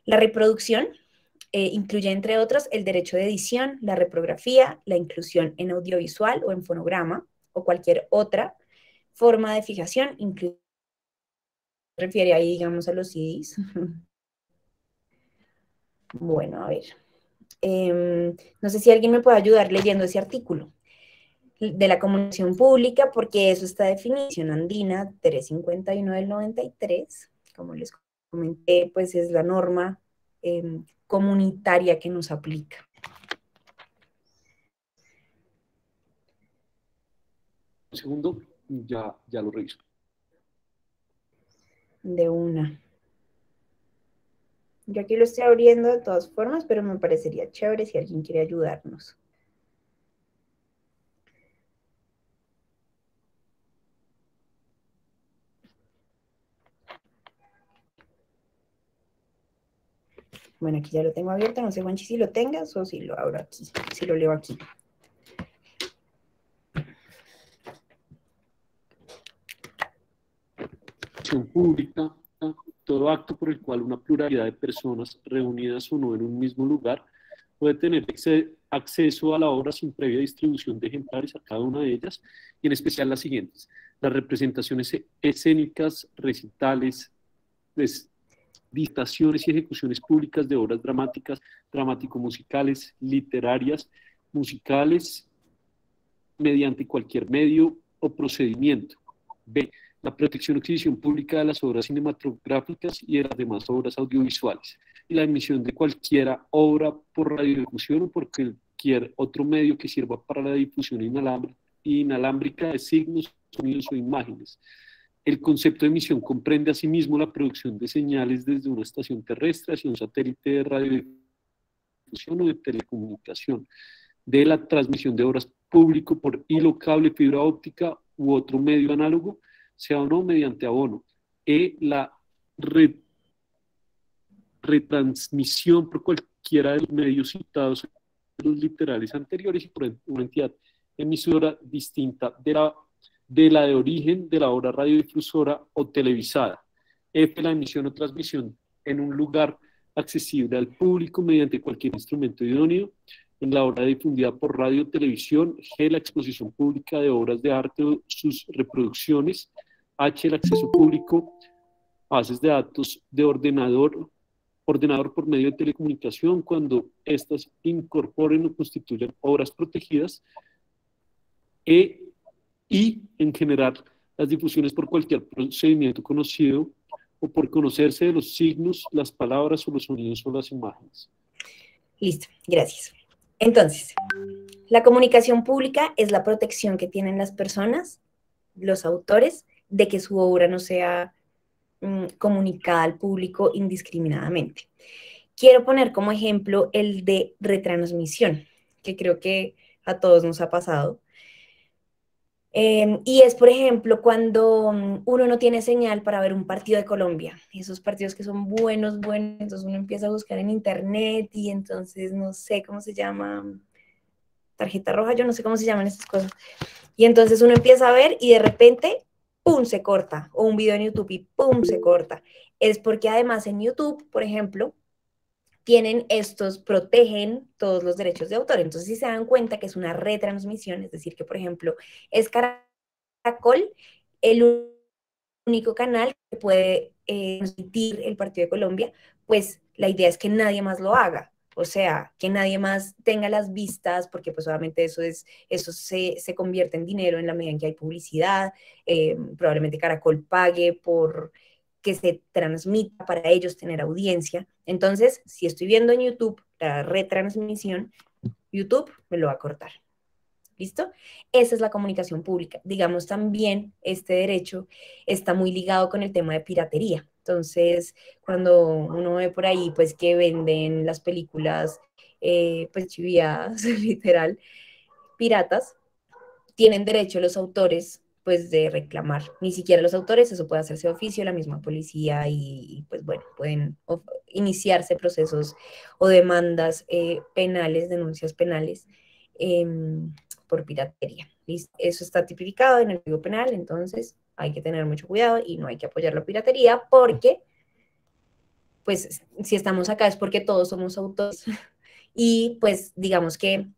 La reproducción incluye, entre otros, el derecho de edición, la reprografía, la inclusión en audiovisual o en fonograma o cualquier otra forma de fijación, incluye refiere ahí, digamos, a los CDs. Bueno, a ver. No sé si alguien me puede ayudar leyendo ese artículo de la comunicación pública, porque eso está definición andina 351 del 93. Como les comenté, pues es la norma comunitaria que nos aplica.
un segundo, ya lo reviso.
De una. Yo aquí lo estoy abriendo de todas formas, pero me parecería chévere si alguien quiere ayudarnos. Bueno, aquí ya lo tengo abierto, no sé, Juanchi, si lo tengas o si lo abro aquí, si lo leo aquí.
Pública, todo acto por el cual una pluralidad de personas reunidas o no en un mismo lugar puede tener acceso a la obra sin previa distribución de ejemplares a cada una de ellas, y en especial las siguientes: las representaciones escénicas, recitales, dictaciones y ejecuciones públicas de obras dramáticas, dramático-musicales, literarias, musicales, mediante cualquier medio o procedimiento. B. La protección o exhibición pública de las obras cinematográficas y de las demás obras audiovisuales, y la emisión de cualquier obra por radiodifusión o por cualquier otro medio que sirva para la difusión inalámbrica de signos, sonidos o imágenes. El concepto de emisión comprende asimismo la producción de señales desde una estación terrestre hacia un satélite de radiodifusión o de telecomunicación, de la transmisión de obras público por hilo, cable, fibra óptica u otro medio análogo, sea o no mediante abono. La retransmisión por cualquiera de los medios citados en los literales anteriores y por una entidad emisora distinta de la de origen de la obra radiodifusora o televisada. La emisión o transmisión en un lugar accesible al público mediante cualquier instrumento idóneo en la obra difundida por radio o televisión. G, la exposición pública de obras de arte o sus reproducciones. H, el acceso público a bases de datos de ordenador por medio de telecomunicación cuando éstas incorporen o constituyan obras protegidas. Y, en general, las difusiones por cualquier procedimiento conocido o por conocerse de los signos, las palabras o los sonidos o las imágenes.
Listo, gracias. Entonces, la comunicación pública es la protección que tienen las personas, los autores, de que su obra no sea comunicada al público indiscriminadamente. Quiero poner como ejemplo el de retransmisión, que creo que a todos nos ha pasado. Y es, por ejemplo, cuando uno no tiene señal para ver un partido de Colombia, esos partidos que son buenos, entonces uno empieza a buscar en internet y entonces no sé cómo se llama, tarjeta roja, yo no sé cómo se llaman esas cosas. Y entonces uno empieza a ver y de repente, ¡pum!, se corta, o un video en YouTube y ¡pum!, se corta. Es porque además en YouTube, por ejemplo, protegen todos los derechos de autor. Entonces, si se dan cuenta que es una retransmisión, es decir, que, por ejemplo, es Caracol el único canal que puede transmitir el partido de Colombia, pues la idea es que nadie más lo haga. O sea, que nadie más tenga las vistas, porque pues obviamente eso se convierte en dinero en la medida en que hay publicidad. Probablemente Caracol pague por que se transmita para ellos tener audiencia. Entonces, si estoy viendo en YouTube la retransmisión, YouTube me lo va a cortar. ¿Listo? Esa es la comunicación pública. Digamos, también este derecho está muy ligado con el tema de piratería. Entonces, cuando uno ve por ahí, pues, que venden las películas, pues, chiviadas, literal, piratas, tienen derecho los autores pues de reclamar, ni siquiera los autores, eso puede hacerse de oficio, la misma policía y pues bueno, pueden iniciarse procesos o demandas penales, denuncias penales por piratería. Eso está tipificado en el Código Penal, entonces hay que tener mucho cuidado y no hay que apoyar la piratería porque pues si estamos acá es porque todos somos autores y pues digamos que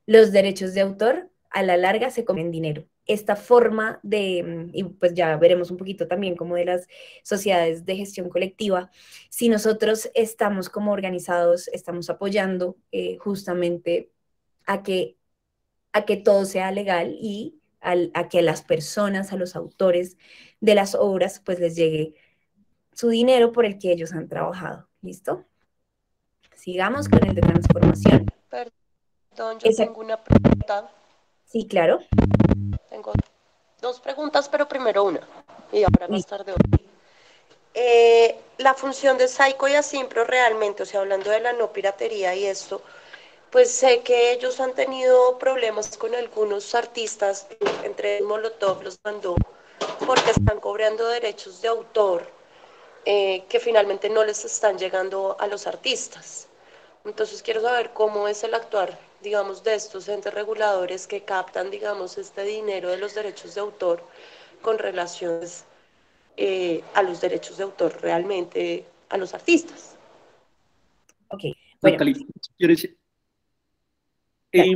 los derechos de autor a la larga se comen dinero. Esta forma de, y pues ya veremos un poquito también como de las sociedades de gestión colectiva, si nosotros estamos como organizados, estamos apoyando justamente a que todo sea legal y a que a las personas, a los autores de las obras, pues les llegue su dinero por el que ellos han trabajado. ¿Listo? Sigamos con el de transformación.
Perdón, yo tengo una pregunta.
Sí, claro.
Dos preguntas, pero primero una, y ahora más tarde otra. La función de Saico y Asimpro realmente, o sea, hablando de la no piratería y esto, pues sé que ellos han tenido problemas con algunos artistas, entre Molotov los mandó, porque están cobrando derechos de autor que finalmente no les están llegando a los artistas. Entonces quiero saber cómo es el actuar, digamos, de estos entes reguladores que captan, digamos, este dinero de los derechos de autor con relaciones a los derechos de autor realmente a los artistas.
Ok, bueno,
Natalie, si quieres,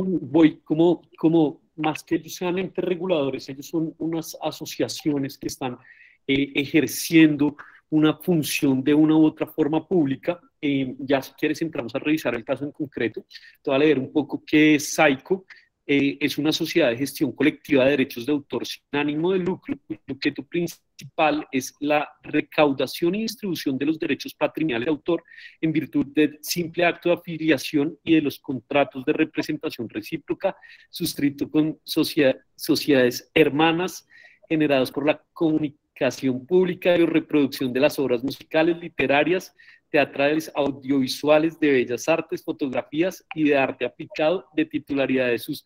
voy como más que ellos sean entes reguladores, ellos son unas asociaciones que están ejerciendo una función de una u otra forma pública. Ya si quieres entramos a revisar el caso en concreto. Te voy a leer un poco qué es SAICO. Es una sociedad de gestión colectiva de derechos de autor sin ánimo de lucro. El objeto principal es la recaudación y distribución de los derechos patrimoniales de autor en virtud del simple acto de afiliación y de los contratos de representación recíproca suscrito con sociedades hermanas generados por la comunicación pública y reproducción de las obras musicales, literarias, teatrales, audiovisuales, de bellas artes, fotografías y de arte aplicado de titularidad de sus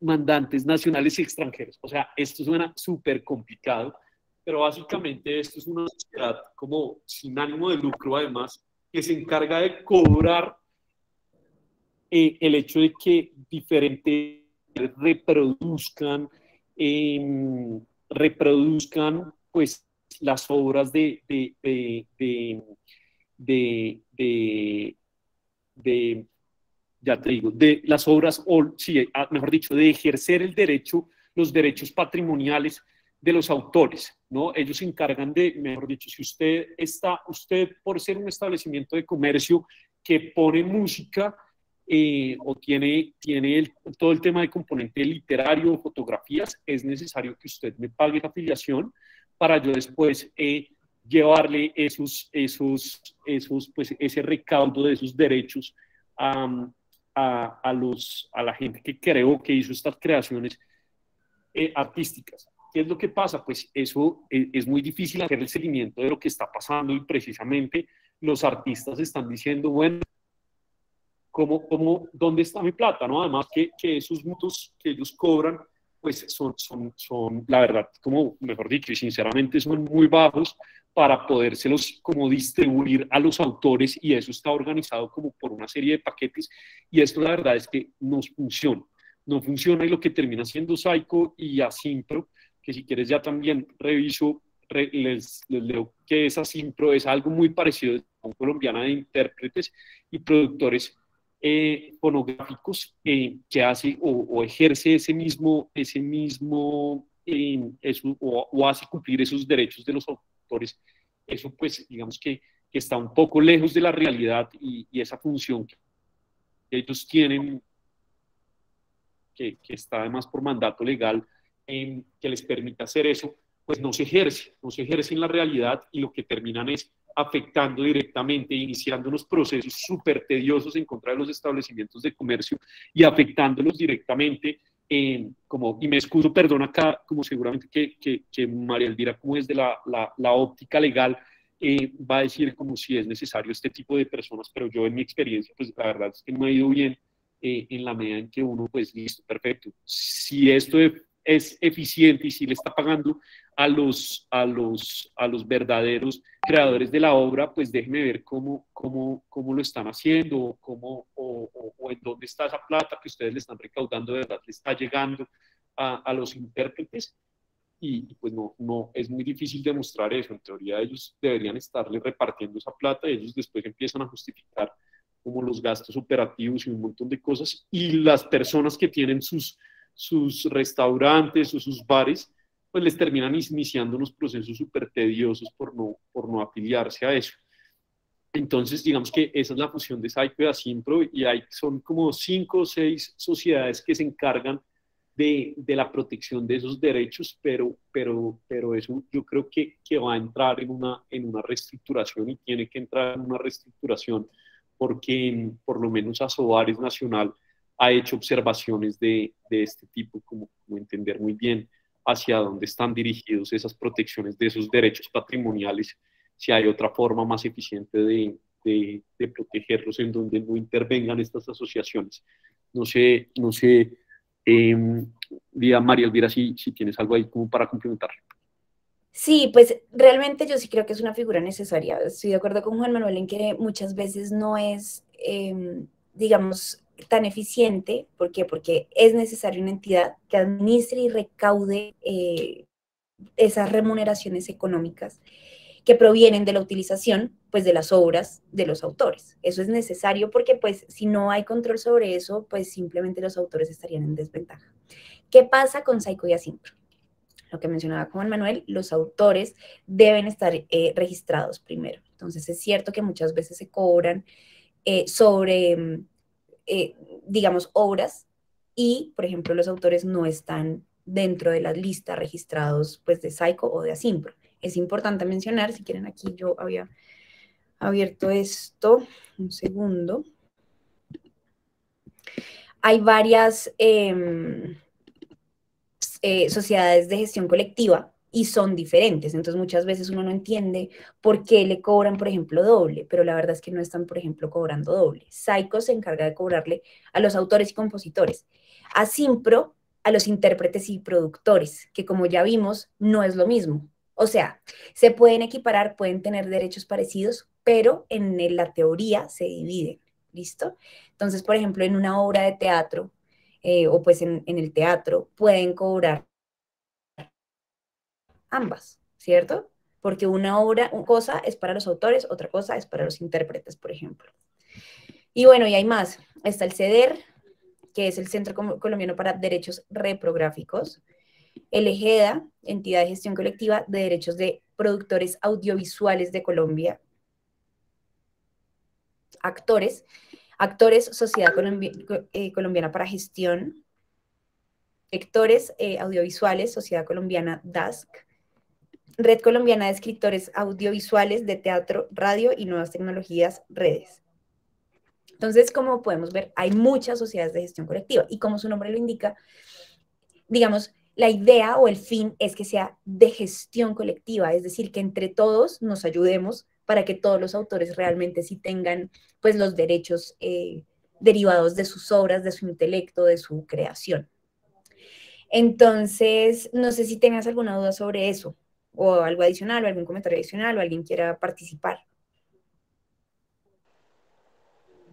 mandantes nacionales y extranjeros. O sea, esto suena súper complicado, pero básicamente esto es una sociedad como sin ánimo de lucro, además, que se encarga de cobrar el hecho de que diferentes reproduzcan, reproduzcan pues las obras de ya te digo, de las obras, o sí, mejor dicho, de ejercer el derecho, los derechos patrimoniales de los autores, ¿no? Ellos se encargan de, mejor dicho, si usted por ser un establecimiento de comercio que pone música o tiene todo el tema de componente literario, fotografías, es necesario que usted me pague la afiliación para yo después llevarle pues, ese recaudo de esos derechos a la gente que creó, que hizo estas creaciones artísticas. ¿Qué es lo que pasa? Pues eso es muy difícil hacer el seguimiento de lo que está pasando y precisamente los artistas están diciendo, bueno, ¿dónde está mi plata? ¿No? Además que esos montos que ellos cobran, pues son, la verdad, como mejor dicho, y sinceramente son muy bajos para podérselos como distribuir a los autores y eso está organizado como por una serie de paquetes y esto la verdad es que no funciona. No funciona y lo que termina siendo Saico y Asimpro, que si quieres ya también reviso, les leo que es Asimpro, es algo muy parecido a la colombiana de intérpretes y productores fonográficos que hace o ejerce o hace cumplir esos derechos de los autores, eso pues digamos que está un poco lejos de la realidad y esa función que ellos tienen, que está además por mandato legal, que les permite hacer eso, pues no se ejerce en la realidad y lo que terminan es afectando directamente, iniciando unos procesos súper tediosos en contra de los establecimientos de comercio y afectándolos directamente, y me excuso, perdón acá, como seguramente que María Elvira, como desde la óptica legal, va a decir como si es necesario este tipo de personas, pero yo en mi experiencia, pues la verdad es que me ha ido bien en la medida en que uno, pues listo, perfecto. Si esto es eficiente y si le está pagando a los verdaderos creadores de la obra, pues déjeme ver cómo lo están haciendo, o en dónde está esa plata que ustedes le están recaudando, de verdad le está llegando a los intérpretes. Y pues no, es muy difícil demostrar eso. En teoría ellos deberían estarle repartiendo esa plata y ellos después empiezan a justificar como los gastos operativos y un montón de cosas. Y las personas que tienen sus restaurantes o sus bares, pues les terminan iniciando unos procesos súper tediosos por no afiliarse a eso. Entonces, digamos que esa es la fusión de Saico y Asimpro y son como 5 o 6 sociedades que se encargan de la protección de esos derechos, pero eso yo creo que va a entrar en una reestructuración y tiene que entrar en una reestructuración porque por lo menos Asobares Nacional ha hecho observaciones de este tipo, como entender muy bien hacia dónde están dirigidos esas protecciones de esos derechos patrimoniales, si hay otra forma más eficiente de protegerlos en donde no intervengan estas asociaciones. No sé, María Elvira, si tienes algo ahí como para complementar.
Sí, pues realmente yo sí creo que es una figura necesaria. Estoy de acuerdo con Juan Manuel en que muchas veces no es, digamos, tan eficiente. ¿Por qué? Porque es necesaria una entidad que administre y recaude esas remuneraciones económicas que provienen de la utilización, pues, de las obras de los autores. Eso es necesario porque, pues, si no hay control sobre eso, pues simplemente los autores estarían en desventaja. ¿Qué pasa con Saico y Asimpro? Lo que mencionaba Juan Manuel, los autores deben estar registrados primero. Entonces, es cierto que muchas veces se cobran sobre, digamos, obras y, por ejemplo, los autores no están dentro de la lista registrados, pues, de Saico o de Asimpro. Es importante mencionar, si quieren, aquí yo había abierto esto, un segundo. Hay varias sociedades de gestión colectiva y son diferentes. Entonces muchas veces uno no entiende por qué le cobran, por ejemplo, doble, pero la verdad es que no están, por ejemplo, cobrando doble. Saico se encarga de cobrarle a los autores y compositores. Asimpro a los intérpretes y productores, que como ya vimos, no es lo mismo. O sea, se pueden equiparar, pueden tener derechos parecidos, pero en la teoría se dividen. ¿Listo? Entonces, por ejemplo, en una obra de teatro, o pues en el teatro, pueden cobrar ambas, ¿cierto? Porque una cosa es para los autores, otra cosa es para los intérpretes, por ejemplo. Y bueno, y hay más. Está el CEDER, que es el Centro Colombiano para Derechos Reprográficos, el EGEDA, Entidad de Gestión Colectiva de Derechos de Productores Audiovisuales de Colombia, Actores, Sociedad Colombiana para Gestión, Lectores Audiovisuales, Sociedad Colombiana DASC, Red Colombiana de Escritores Audiovisuales de Teatro, Radio y Nuevas Tecnologías, Redes. Entonces, como podemos ver, hay muchas sociedades de gestión colectiva y como su nombre lo indica, digamos, la idea o el fin es que sea de gestión colectiva, es decir, que entre todos nos ayudemos para que todos los autores realmente sí tengan, pues, los derechos derivados de sus obras, de su intelecto, de su creación. Entonces, no sé si tengas alguna duda sobre eso, o algo adicional, o algún comentario adicional, o alguien quiera participar.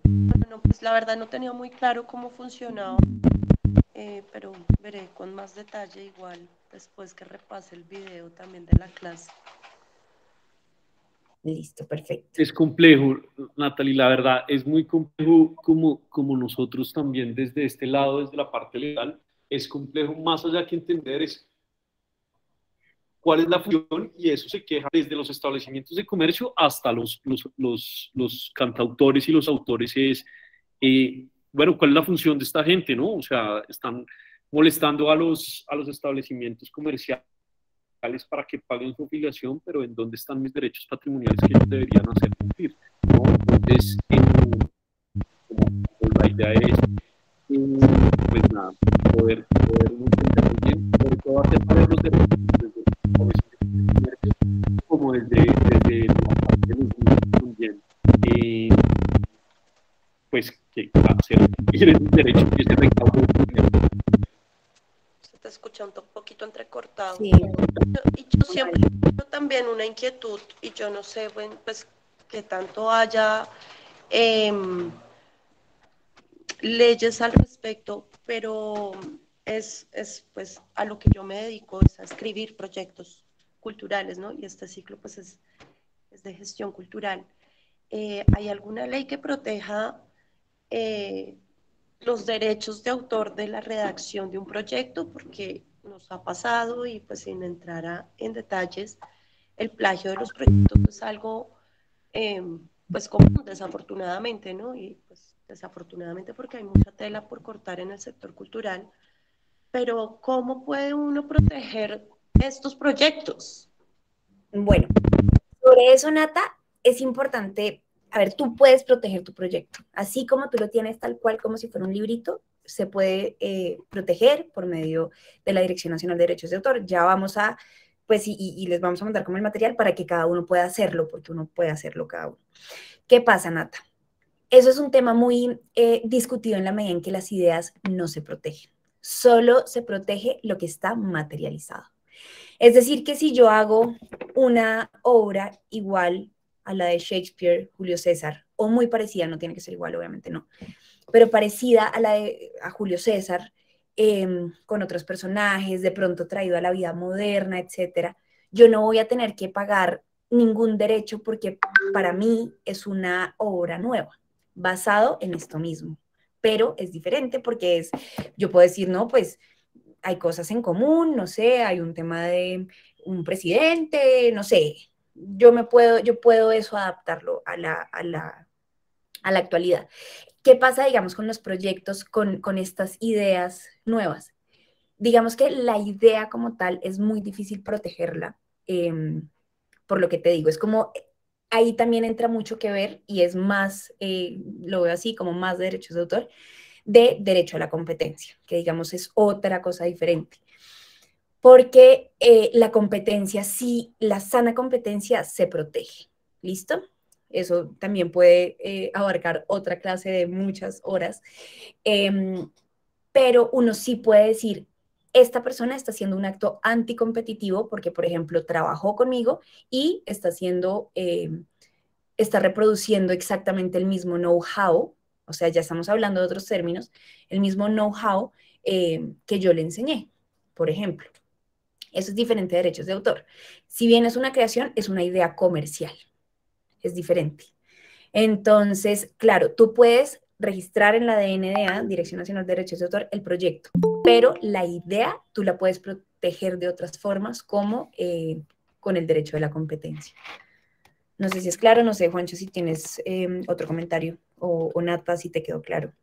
Bueno, pues la verdad no tenía muy claro cómo funcionaba, pero veré con más detalle igual después que repase el video también de la clase.
Listo, perfecto.
Es complejo, Natalie, la verdad, es muy complejo como nosotros también desde este lado, desde la parte legal, es complejo más allá que entender es cuál es la función y eso se queja desde los establecimientos de comercio hasta los cantautores y los autores es, bueno, ¿cuál es la función de esta gente, no? O sea, están molestando a los establecimientos comerciales para que paguen su afiliación, pero ¿en dónde están mis derechos patrimoniales que ellos deberían hacer cumplir? ¿No? Entonces, como la idea es, pues nada, poder entenderlo bien, sobre todo hacer valer los derechos como desde la parte de los niños también, pues que hacer cumplir el derecho que se recauda.
Se te escucha un poquito entrecortado.
Sí.
Y yo siempre tengo también una inquietud, y yo no sé, bueno, pues que tanto haya leyes al respecto, pero es pues a lo que yo me dedico, es a escribir proyectos culturales, ¿no? Y este ciclo pues es de gestión cultural. ¿Hay alguna ley que proteja los derechos de autor de la redacción de un proyecto? Porque nos ha pasado, y pues sin entrar en detalles, el plagio de los proyectos es algo pues común, desafortunadamente, ¿no? Y pues desafortunadamente porque hay mucha tela por cortar en el sector cultural, pero ¿cómo puede uno proteger estos proyectos?
Bueno, sobre eso, Nata, es importante, a ver, tú puedes proteger tu proyecto, así como tú lo tienes tal cual como si fuera un librito, se puede proteger por medio de la Dirección Nacional de Derechos de Autor. Ya vamos a, pues, y les vamos a mandar como el material para que cada uno pueda hacerlo, porque uno puede hacerlo cada uno. ¿Qué pasa, Nata? Eso es un tema muy discutido en la medida en que las ideas no se protegen. Solo se protege lo que está materializado. Es decir, que si yo hago una obra igual a la de Shakespeare, Julio César, o muy parecida, no tiene que ser igual, obviamente no, pero parecida a la de Julio César, con otros personajes, de pronto traído a la vida moderna, etcétera, yo no voy a tener que pagar ningún derecho porque para mí es una obra nueva, basado en esto mismo. Pero es diferente porque yo puedo decir, no, pues hay cosas en común, no sé, hay un tema de un presidente, no sé, yo puedo eso adaptarlo a la actualidad. ¿Qué pasa, digamos, con los proyectos, con estas ideas nuevas? Digamos que la idea como tal es muy difícil protegerla, por lo que te digo, es como, ahí también entra mucho que ver y es más, lo veo así, como más de derechos de autor, de derecho a la competencia, que digamos es otra cosa diferente. Porque la competencia, sí, la sana competencia se protege. ¿Listo? Eso también puede abarcar otra clase de muchas horas. Pero uno sí puede decir, esta persona está haciendo un acto anticompetitivo porque, por ejemplo, trabajó conmigo y está reproduciendo exactamente el mismo know-how, o sea, ya estamos hablando de otros términos, el mismo know-how que yo le enseñé, por ejemplo. Eso es diferente de derechos de autor. Si bien es una creación, es una idea comercial, es diferente. Entonces, claro, tú puedes registrar en la DNDA, Dirección Nacional de Derechos de Autor, el proyecto, pero la idea tú la puedes proteger de otras formas, como con el derecho de la competencia. No sé si es claro, no sé, Juancho, si tienes otro comentario, o Nata, si te quedó claro.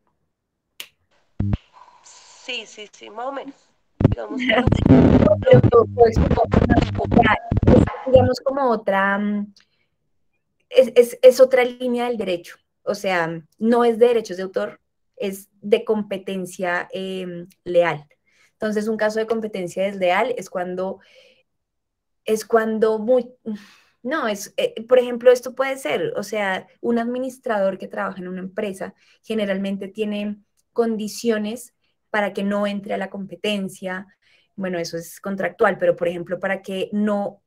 Sí, más o menos. Digamos que
digamos como otra, es otra línea del derecho, o sea, no es de derechos de autor, es de competencia leal. Entonces, un caso de competencia desleal es cuando no, por ejemplo, esto puede ser, o sea, un administrador que trabaja en una empresa generalmente tiene condiciones para que no entre a la competencia. Bueno, eso es contractual, pero por ejemplo, para que no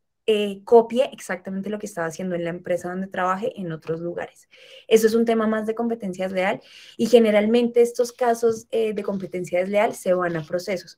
copie exactamente lo que estaba haciendo en la empresa donde trabaje en otros lugares. Eso es un tema más de competencia desleal y generalmente estos casos de competencia desleal se van a procesos.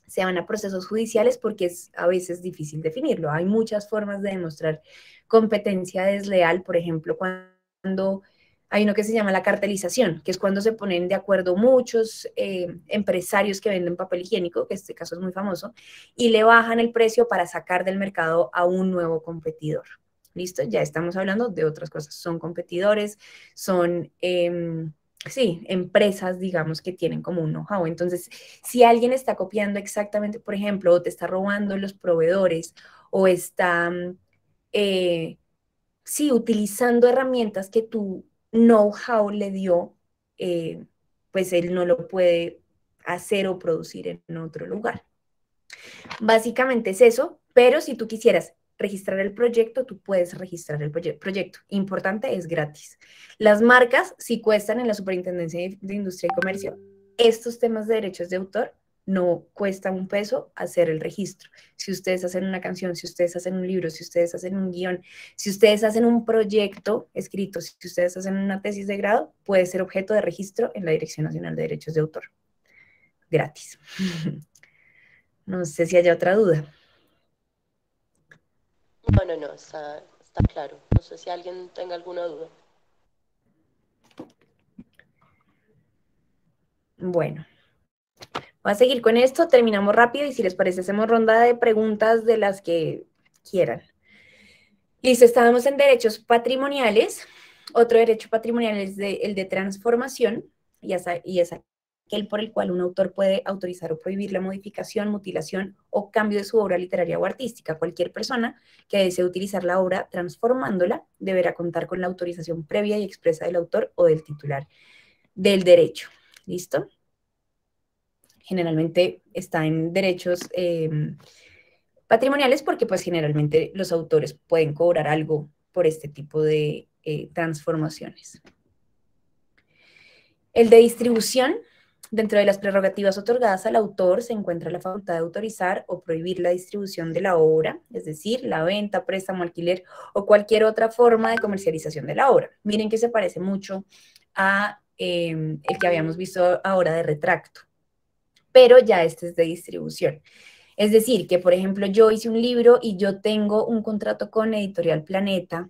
Se van a procesos judiciales porque es a veces difícil definirlo. Hay muchas formas de demostrar competencia desleal, por ejemplo, cuando hay uno que se llama la cartelización, que es cuando se ponen de acuerdo muchos empresarios que venden papel higiénico, que este caso es muy famoso, y le bajan el precio para sacar del mercado a un nuevo competidor. ¿Listo? Ya estamos hablando de otras cosas. Son competidores, son sí, empresas, digamos, que tienen como un know-how. Entonces, si alguien está copiando exactamente, por ejemplo, o te está robando los proveedores, o está, sí, utilizando herramientas que tu know-how le dio, pues él no lo puede hacer o producir en otro lugar. Básicamente es eso, pero si tú quisieras registrar el proyecto, tú puedes registrar el proyecto. Importante, es gratis. Las marcas sí cuestan en la Superintendencia de Industria y Comercio. Estos temas de derechos de autor no cuesta un peso hacer el registro. Si ustedes hacen una canción, si ustedes hacen un libro, si ustedes hacen un guión, si ustedes hacen un proyecto escrito, si ustedes hacen una tesis de grado, puede ser objeto de registro en la Dirección Nacional de Derechos de Autor. Gratis. No sé si haya otra duda.
No, está claro. No sé si alguien tenga alguna duda.
Bueno, voy a seguir con esto, terminamos rápido y si les parece hacemos ronda de preguntas de las que quieran. Listo, estábamos en derechos patrimoniales. Otro derecho patrimonial es el de transformación y es aquel por el cual un autor puede autorizar o prohibir la modificación, mutilación o cambio de su obra literaria o artística. Cualquier persona que desee utilizar la obra transformándola deberá contar con la autorización previa y expresa del autor o del titular del derecho. ¿Listo? generalmente está en derechos patrimoniales porque pues generalmente los autores pueden cobrar algo por este tipo de transformaciones. El de distribución. Dentro de las prerrogativas otorgadas al autor se encuentra la facultad de autorizar o prohibir la distribución de la obra, es decir, la venta, préstamo, alquiler o cualquier otra forma de comercialización de la obra. Miren que se parece mucho a el que habíamos visto ahora de retracto, pero ya este es de distribución. Es decir, que por ejemplo yo hice un libro y yo tengo un contrato con Editorial Planeta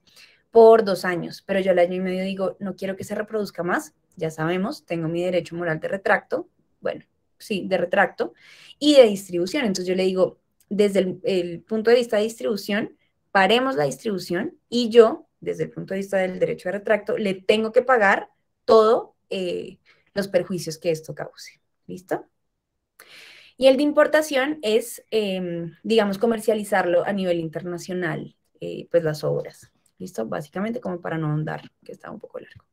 por 2 años, pero yo al año y medio digo, no quiero que se reproduzca más, ya sabemos, tengo mi derecho moral de retracto, bueno, sí, de retracto, y de distribución. Entonces yo le digo, desde el punto de vista de distribución, paremos la distribución y yo, desde el punto de vista del derecho de retracto, le tengo que pagar todos los perjuicios que esto cause. ¿Listo? Y el de importación es, digamos, comercializarlo a nivel internacional, pues las obras. ¿Listo? Básicamente como para no ahondar, que está un poco largo.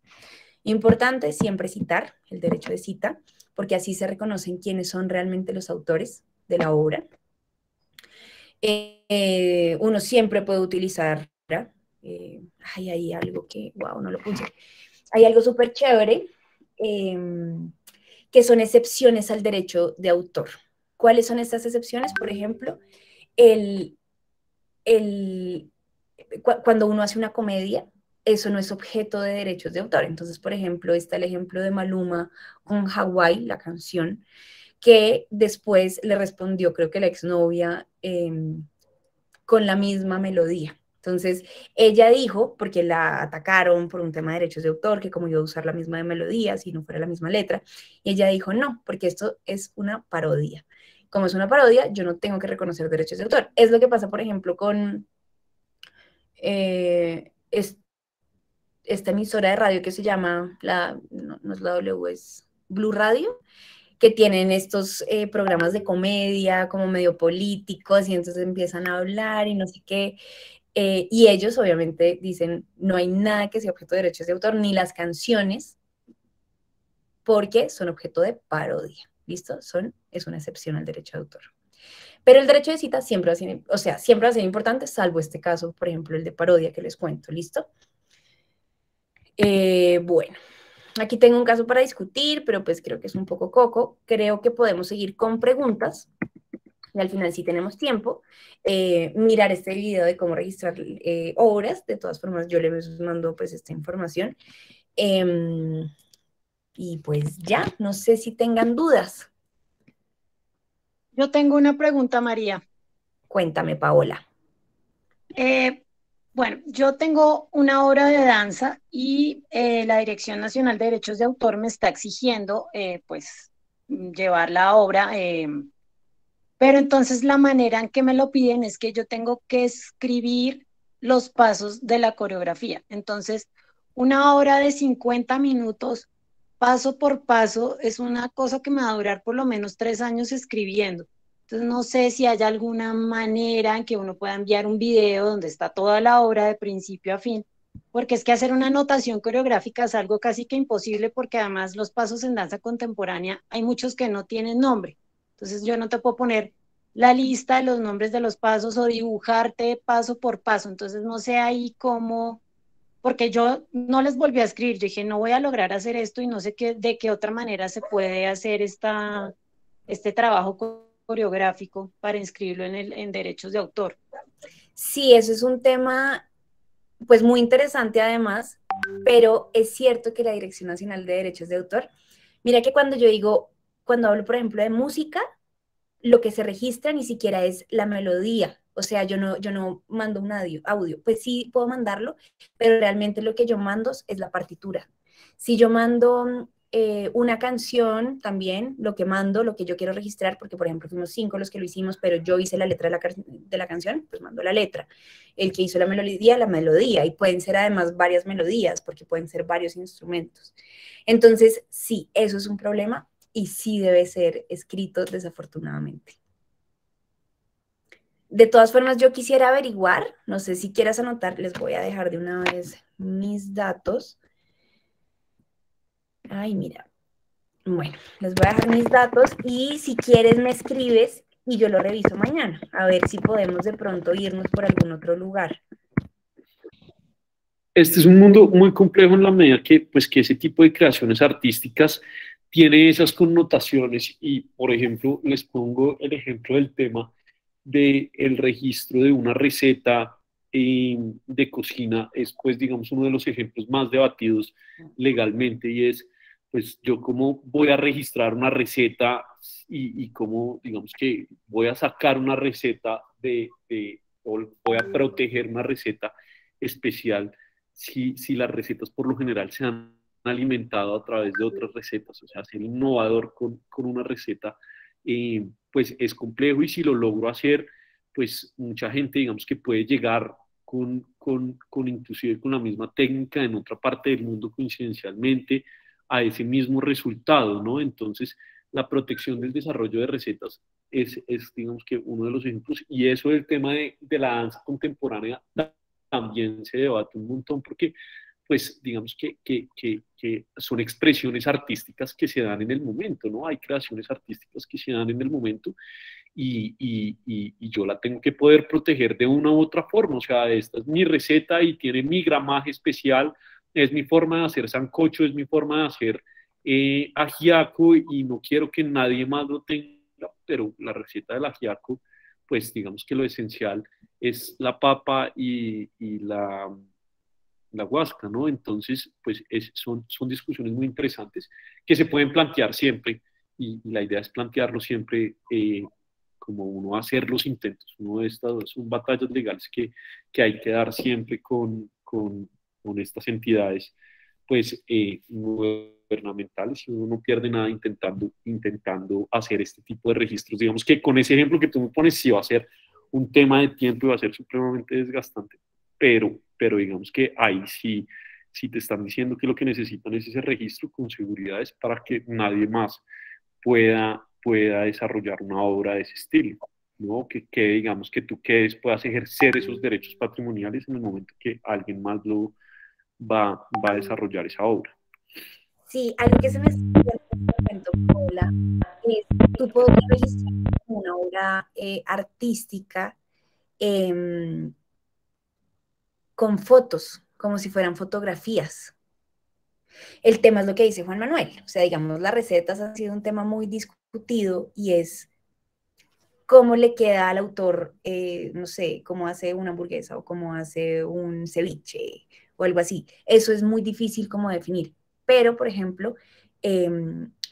Importante siempre citar, el derecho de cita, porque así se reconocen quiénes son realmente los autores de la obra. Uno siempre puede utilizar, hay algo que, wow, no lo puse. Hay algo súper chévere, que son excepciones al derecho de autor. ¿Cuáles son estas excepciones? Por ejemplo, cuando uno hace una comedia, eso no es objeto de derechos de autor. Entonces, por ejemplo, está el ejemplo de Maluma con Hawái, la canción, que después le respondió, creo que la exnovia, con la misma melodía. Entonces, ella dijo, porque la atacaron por un tema de derechos de autor, que como iba a usar la misma melodía, si no fuera la misma letra, y ella dijo, no, porque esto es una parodia. Como es una parodia, yo no tengo que reconocer derechos de autor. Es lo que pasa, por ejemplo, con esta emisora de radio que se llama, no es la W, es Blue Radio, que tienen estos programas de comedia como medio políticos y entonces empiezan a hablar y no sé qué. Y ellos obviamente dicen, no hay nada que sea objeto de derechos de autor, ni las canciones, porque son objeto de parodia, ¿listo? Es una excepción al derecho de autor. Pero el derecho de cita siempre va a ser importante, salvo este caso, por ejemplo, el de parodia que les cuento, ¿listo? Bueno, aquí tengo un caso para discutir, pero pues creo que es un poco coco. Creo que podemos seguir con preguntas. Y al final, si tenemos tiempo, mirar este video de cómo registrar obras. De todas formas, yo les mando pues esta información. Y pues ya, no sé si tengan dudas.
Yo tengo una pregunta, María.
Cuéntame, Paola.
Bueno, yo tengo una obra de danza y la Dirección Nacional de Derechos de Autor me está exigiendo, pues, llevar la obra, pero entonces la manera en que me lo piden es que yo tengo que escribir los pasos de la coreografía. Entonces, una obra de 50 minutos, paso por paso, es una cosa que me va a durar por lo menos 3 años escribiendo. Entonces, no sé si hay alguna manera en que uno pueda enviar un video donde está toda la obra de principio a fin, porque es que hacer una anotación coreográfica es algo casi que imposible, porque además los pasos en danza contemporánea hay muchos que no tienen nombre. Entonces, yo no te puedo poner la lista de los nombres de los pasos o dibujarte paso por paso. Entonces, no sé ahí cómo, porque yo no les volví a escribir. Yo dije, no voy a lograr hacer esto y no sé de qué otra manera se puede hacer este trabajo coreográfico para inscribirlo en derechos de autor.
Sí, eso es un tema pues muy interesante además, pero es cierto que la Dirección Nacional de Derechos de Autor, mira que cuando hablo por ejemplo de música, lo que se registra ni siquiera es la melodía, o sea, yo no mando un audio, pues sí puedo mandarlo, pero realmente lo que yo mando es la partitura. Si yo mando una canción también, lo que yo quiero registrar, porque por ejemplo fuimos 5 los que lo hicimos, pero yo hice la letra de la canción, pues mando la letra. El que hizo la melodía, y pueden ser además varias melodías, porque pueden ser varios instrumentos. Entonces, sí, eso es un problema y sí debe ser escrito desafortunadamente. De todas formas, yo quisiera averiguar, no sé si quieras anotar, les voy a dejar de una vez mis datos. Ay, mira, Bueno, les voy a dejar mis datos y si quieres me escribes y yo lo reviso mañana, a ver si podemos de pronto irnos por algún otro lugar.
Este es un mundo muy complejo en la medida que, pues, que ese tipo de creaciones artísticas tiene esas connotaciones y, por ejemplo, les pongo el ejemplo del tema del registro de una receta de cocina, es, pues, digamos, uno de los ejemplos más debatidos legalmente y es, pues, yo cómo voy a registrar una receta y cómo, digamos, que voy a sacar una receta o voy a proteger una receta especial si las recetas por lo general se han alimentado a través de otras recetas, o sea, ser innovador con una receta, pues es complejo y si lo logro hacer, pues mucha gente, digamos que puede llegar inclusive con la misma técnica en otra parte del mundo coincidencialmente a ese mismo resultado, ¿no? Entonces, la protección del desarrollo de recetas digamos que uno de los ejemplos, y eso del tema de la danza contemporánea también se debate un montón porque, pues, digamos que son expresiones artísticas que se dan en el momento, ¿no? Hay creaciones artísticas que se dan en el momento y yo la tengo que poder proteger de una u otra forma, o sea, esta es mi receta y tiene mi gramaje especial, es mi forma de hacer sancocho, es mi forma de hacer ajiaco y no quiero que nadie más lo tenga, pero la receta del ajiaco, pues digamos que lo esencial es la papa y la huasca, ¿no? Entonces, pues son discusiones muy interesantes que se pueden plantear siempre y la idea es plantearlo siempre como uno hacer los intentos. Uno de estas son batallas legales que hay que dar siempre con estas entidades, pues gubernamentales y uno no pierde nada intentando hacer este tipo de registros. Digamos que con ese ejemplo que tú me pones sí va a ser un tema de tiempo y va a ser supremamente desgastante, pero digamos que ahí sí, si te están diciendo que lo que necesitan es ese registro con seguridad es para que nadie más pueda desarrollar una obra de ese estilo, ¿no? Que digamos que tú puedas ejercer esos derechos patrimoniales en el momento que alguien más va a desarrollar esa obra.
Sí, algo que se me está olvidando, Paola, es tú podrías registrar como una obra artística con fotos, como si fueran fotografías. El tema es lo que dice Juan Manuel, o sea, digamos, las recetas han sido un tema muy discutido y es cómo le queda al autor, no sé, cómo hace una hamburguesa o cómo hace un ceviche o algo así. Eso es muy difícil como definir, pero, por ejemplo,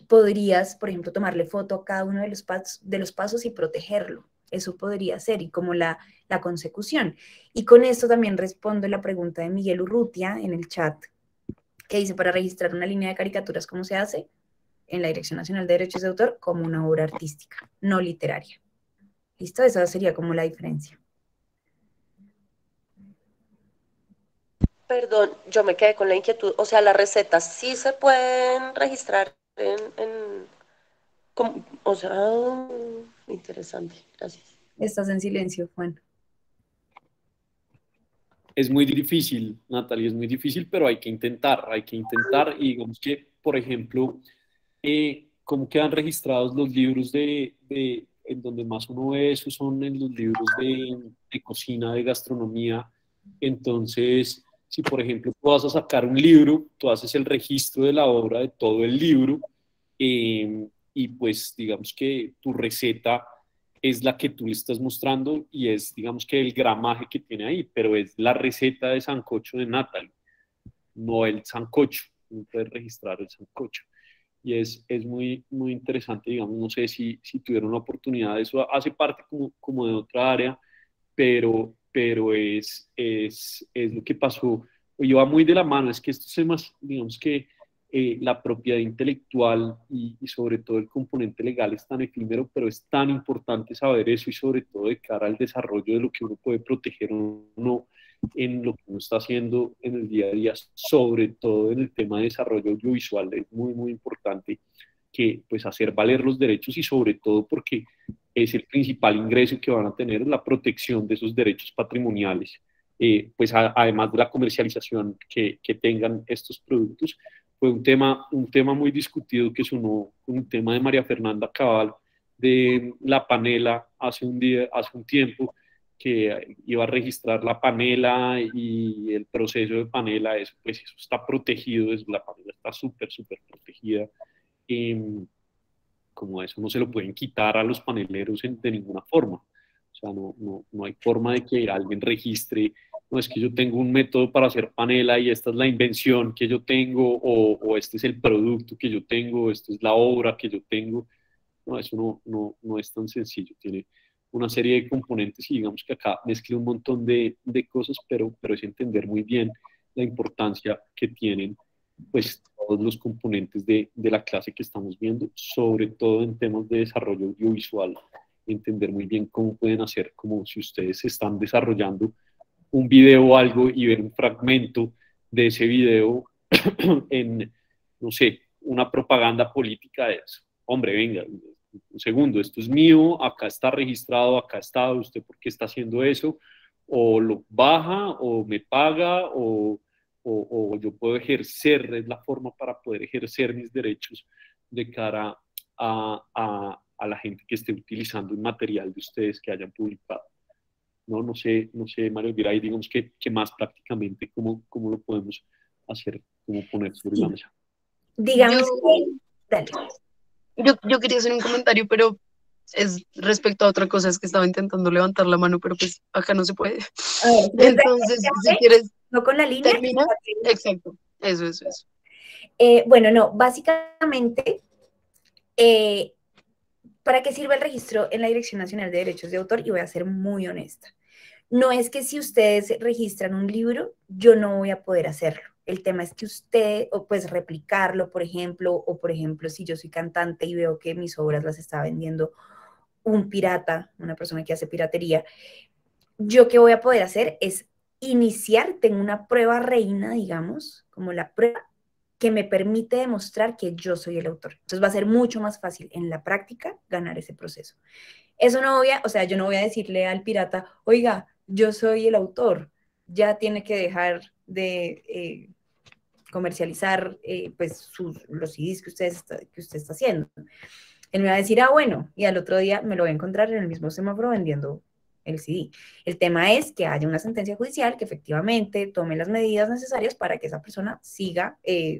podrías, por ejemplo, tomarle foto a cada uno de los pasos y protegerlo. Eso podría ser, y como la consecución. Y con esto también respondo la pregunta de Miguel Urrutia en el chat, que dice, para registrar una línea de caricaturas, ¿cómo se hace? En la Dirección Nacional de Derechos de Autor, como una obra artística, no literaria. ¿Listo? Esa sería como la diferencia.
Perdón, yo me quedé con la inquietud. O sea, las recetas sí se pueden registrar o sea, interesante. Gracias.
Estás en silencio, Juan.
Es muy difícil, Natalia, es muy difícil, pero hay que intentar y digamos que, por ejemplo, cómo quedan registrados los libros en donde más uno ve eso son en los libros de cocina, de gastronomía. Entonces, si por ejemplo tú vas a sacar un libro, tú haces el registro de la obra de todo el libro y pues digamos que tu receta es la que tú le estás mostrando y es, digamos que el gramaje que tiene ahí, pero es la receta de sancocho de Natalie, no el sancocho, no puedes registrar el sancocho. Y es muy, muy interesante, digamos, no sé si tuvieron la oportunidad, eso hace parte como de otra área, pero es lo que pasó, y va muy de la mano, es que estos temas, digamos que la propiedad intelectual y sobre todo el componente legal es tan efímero, pero es tan importante saber eso y sobre todo de cara al desarrollo de lo que uno puede proteger o no en lo que uno está haciendo en el día a día, sobre todo en el tema de desarrollo audiovisual, es muy, muy importante que pues hacer valer los derechos y sobre todo porque es el principal ingreso que van a tener la protección de esos derechos patrimoniales, pues además de la comercialización que tengan estos productos, fue un tema muy discutido que sonó, un tema de María Fernanda Cabal, de la panela hace un tiempo, que iba a registrar la panela y el proceso de panela, eso, pues eso está protegido, la panela está súper, súper protegida. Como eso no se lo pueden quitar a los paneleros de ninguna forma. O sea, no hay forma de que alguien registre, no es que yo tengo un método para hacer panela y esta es la invención que yo tengo, o este es el producto que yo tengo, esta es la obra que yo tengo. No, eso no es tan sencillo, tiene una serie de componentes y digamos que acá mezcla un montón de cosas, pero es entender muy bien la importancia que tienen pues todos los componentes de la clase que estamos viendo, sobre todo en temas de desarrollo audiovisual, entender muy bien cómo pueden hacer, como si ustedes están desarrollando un video o algo y ver un fragmento de ese video en, no sé, una propaganda política de eso. Hombre, venga, un segundo, esto es mío, acá está registrado, acá está, ¿usted por qué está haciendo eso? O lo baja, o me paga, o yo puedo ejercer, es la forma para poder ejercer mis derechos de cara a la gente que esté utilizando el material de ustedes que hayan publicado. No sé, María Elvira, ahí digamos que más prácticamente, ¿cómo lo podemos hacer, cómo poner sobre la mesa?
Digamos dale.
Yo quería hacer un comentario, pero es respecto a otra cosa, es que estaba intentando levantar la mano, pero pues acá no se puede. Entonces, si quieres...
¿No con la línea?
¿Termina? Exacto, eso.
Bueno, no, básicamente, ¿para qué sirve el registro en la Dirección Nacional de Derechos de Autor? Y voy a ser muy honesta. No es que si ustedes registran un libro, yo no voy a poder hacerlo. El tema es que usted, o pues replicarlo, por ejemplo, o por ejemplo, si yo soy cantante y veo que mis obras las está vendiendo un pirata, una persona que hace piratería, yo qué voy a poder hacer es iniciar, tengo una prueba reina, digamos, como la prueba que me permite demostrar que yo soy el autor. Entonces va a ser mucho más fácil en la práctica ganar ese proceso. Eso no voy a, o sea, yo no voy a decirle al pirata, oiga, yo soy el autor, ya tiene que dejar de comercializar pues los CDs que usted está haciendo. Él me va a decir, bueno, y al otro día me lo voy a encontrar en el mismo semáforo vendiendo el CD. El tema es que haya una sentencia judicial que efectivamente tome las medidas necesarias para que esa persona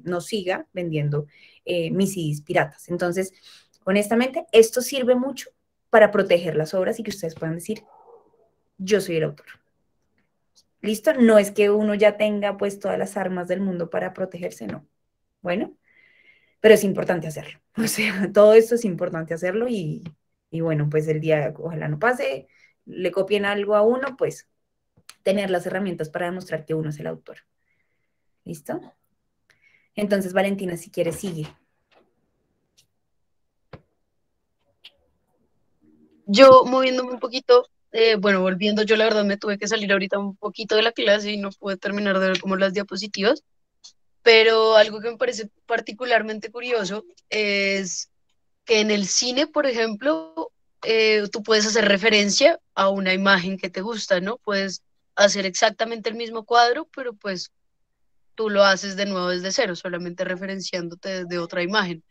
no siga vendiendo mis CDs piratas. Entonces, honestamente, esto sirve mucho para proteger las obras y que ustedes puedan decir, yo soy el autor. ¿Listo? No es que uno ya tenga pues todas las armas del mundo para protegerse, no. Bueno, pero es importante hacerlo. O sea, todo esto es importante hacerlo y bueno, pues el día, ojalá no pase, le copien algo a uno, pues tener las herramientas para demostrar que uno es el autor. ¿Listo? Entonces, Valentina, si quieres, sigue.
Yo moviéndome un poquito, bueno, volviendo, yo la verdad me tuve que salir ahorita un poquito de la clase y no pude terminar de ver como las diapositivas, pero algo que me parece particularmente curioso es que en el cine, por ejemplo, tú puedes hacer referencia a una imagen que te gusta, ¿no? Puedes hacer exactamente el mismo cuadro, pero pues tú lo haces de nuevo desde cero, solamente referenciándote desde otra imagen.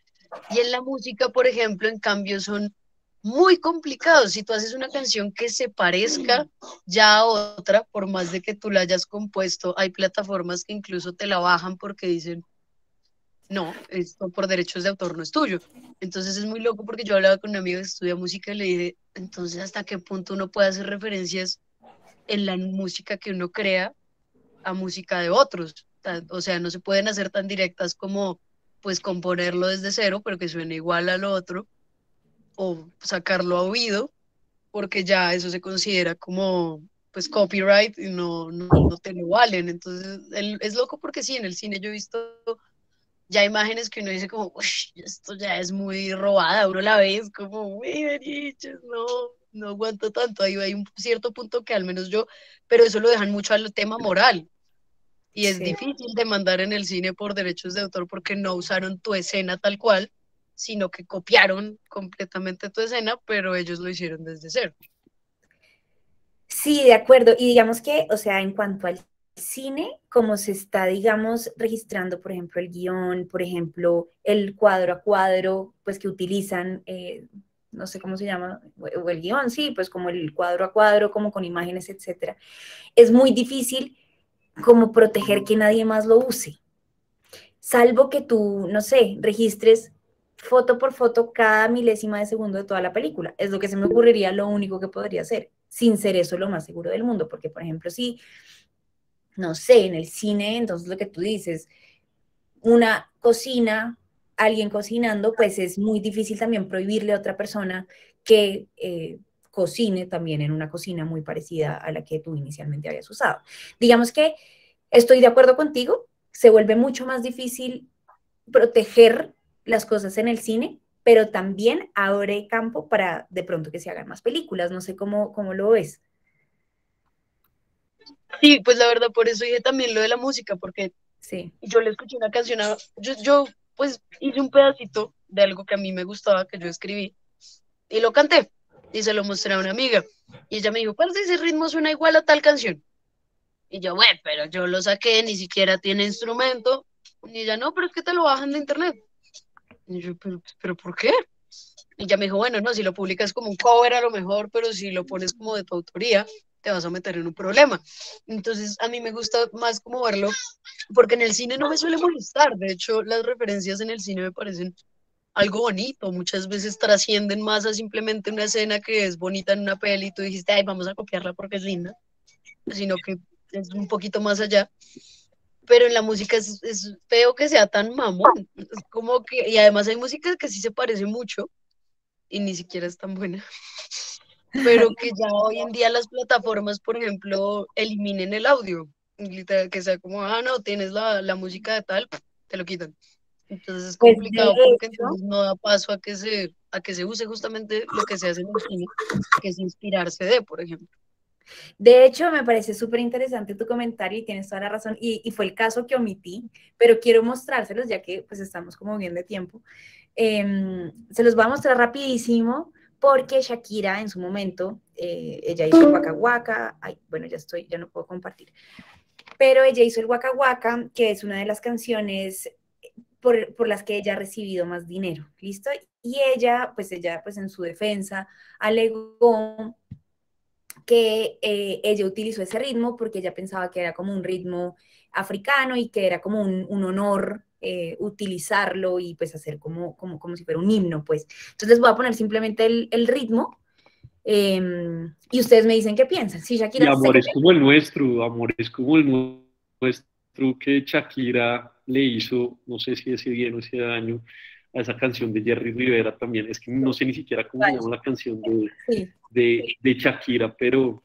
Y en la música, por ejemplo, en cambio, son muy complicados. Si tú haces una canción que se parezca ya a otra, por más de que tú la hayas compuesto, hay plataformas que incluso te la bajan porque dicen, no, esto por derechos de autor no es tuyo. Entonces es muy loco porque yo hablaba con un amigo que estudia música y le dije, entonces, ¿hasta qué punto uno puede hacer referencias en la música que uno crea a música de otros? O sea, no se pueden hacer tan directas como pues componerlo desde cero, pero que suene igual al otro, o sacarlo a oído, porque ya eso se considera como pues copyright y no te lo valen. Entonces, es loco porque sí, en el cine yo he visto ya imágenes que uno dice como, uy, esto ya es muy robada, uno la ve, es como, uy, no aguanto tanto, ahí hay un cierto punto que al menos yo, pero eso lo dejan mucho al tema moral. Y es difícil demandar en el cine por derechos de autor porque no usaron tu escena tal cual, sino que copiaron completamente tu escena, pero ellos lo hicieron desde cero.
Sí, de acuerdo. Y digamos que, o sea, en cuanto al cine, como se está, digamos, registrando, por ejemplo, el guión, por ejemplo, el cuadro a cuadro, pues que utilizan, no sé cómo se llama, o el guión, sí, pues como el cuadro a cuadro, como con imágenes, etcétera, es muy difícil como proteger que nadie más lo use, salvo que tú, no sé, registres foto por foto cada milésima de segundo de toda la película. Es lo que se me ocurriría, lo único que podría hacer, sin ser eso lo más seguro del mundo, porque, por ejemplo, si no sé, en el cine, entonces lo que tú dices, una cocina, alguien cocinando, pues es muy difícil también prohibirle a otra persona que cocine también en una cocina muy parecida a la que tú inicialmente habías usado. Digamos que estoy de acuerdo contigo, se vuelve mucho más difícil proteger las cosas en el cine, pero también abre campo para de pronto que se hagan más películas. No sé cómo lo ves.
Sí, pues la verdad, por eso dije también lo de la música, porque
Sí.
yo le escuché una canción, yo pues hice un pedacito de algo que a mí me gustaba, que yo escribí, y lo canté, y se lo mostré a una amiga, y ella me dijo, parce, ese ritmo suena igual a tal canción, y yo, bueno, pero yo lo saqué, ni siquiera tiene instrumento, y ella, no, pero es que te lo bajan de internet, y yo, pero ¿por qué? Y ella me dijo, bueno, no, si lo publicas como un cover a lo mejor, pero si lo pones como de tu autoría, te vas a meter en un problema. Entonces, a mí me gusta más como verlo, porque en el cine no me suele molestar. De hecho, las referencias en el cine me parecen algo bonito. Muchas veces trascienden más a simplemente una escena que es bonita en una peli y tú dijiste, ay, vamos a copiarla porque es linda, sino que es un poquito más allá. Pero en la música es feo que sea tan mamón. Es como que, y además hay música que sí se parece mucho y ni siquiera es tan buena. Pero que ya hoy en día las plataformas, por ejemplo, eliminen el audio. Literal, que sea como, ah, no, tienes la música de tal, te lo quitan. Entonces es
Pues de
complicado porque
hecho,
entonces no da paso a que se use justamente lo que se hace en el cine, que es inspirarse de, por ejemplo.
De hecho, me parece súper interesante tu comentario y tienes toda la razón. Y fue el caso que omití, pero quiero mostrárselos ya que pues estamos como bien de tiempo. Se los voy a mostrar rapidísimo porque Shakira en su momento, ella hizo el Waka Waka. Ay, bueno, ya no puedo compartir. Pero ella hizo el Waka Waka, que es una de las canciones por las que ella ha recibido más dinero, ¿listo? Y ella pues en su defensa alegó que ella utilizó ese ritmo porque ella pensaba que era como un ritmo africano y que era como un honor utilizarlo y pues hacer como si fuera un himno, pues. Entonces les voy a poner simplemente el ritmo y ustedes me dicen qué piensan. Sí,
Y
Shakira se
amor es
copia.
como el nuestro, amor es como el nuestro que Shakira le hizo, no sé si ese bien o ese daño, a esa canción de Jerry Rivera también. Es que no sé ni siquiera cómo se llama la canción
Sí.
de Shakira, pero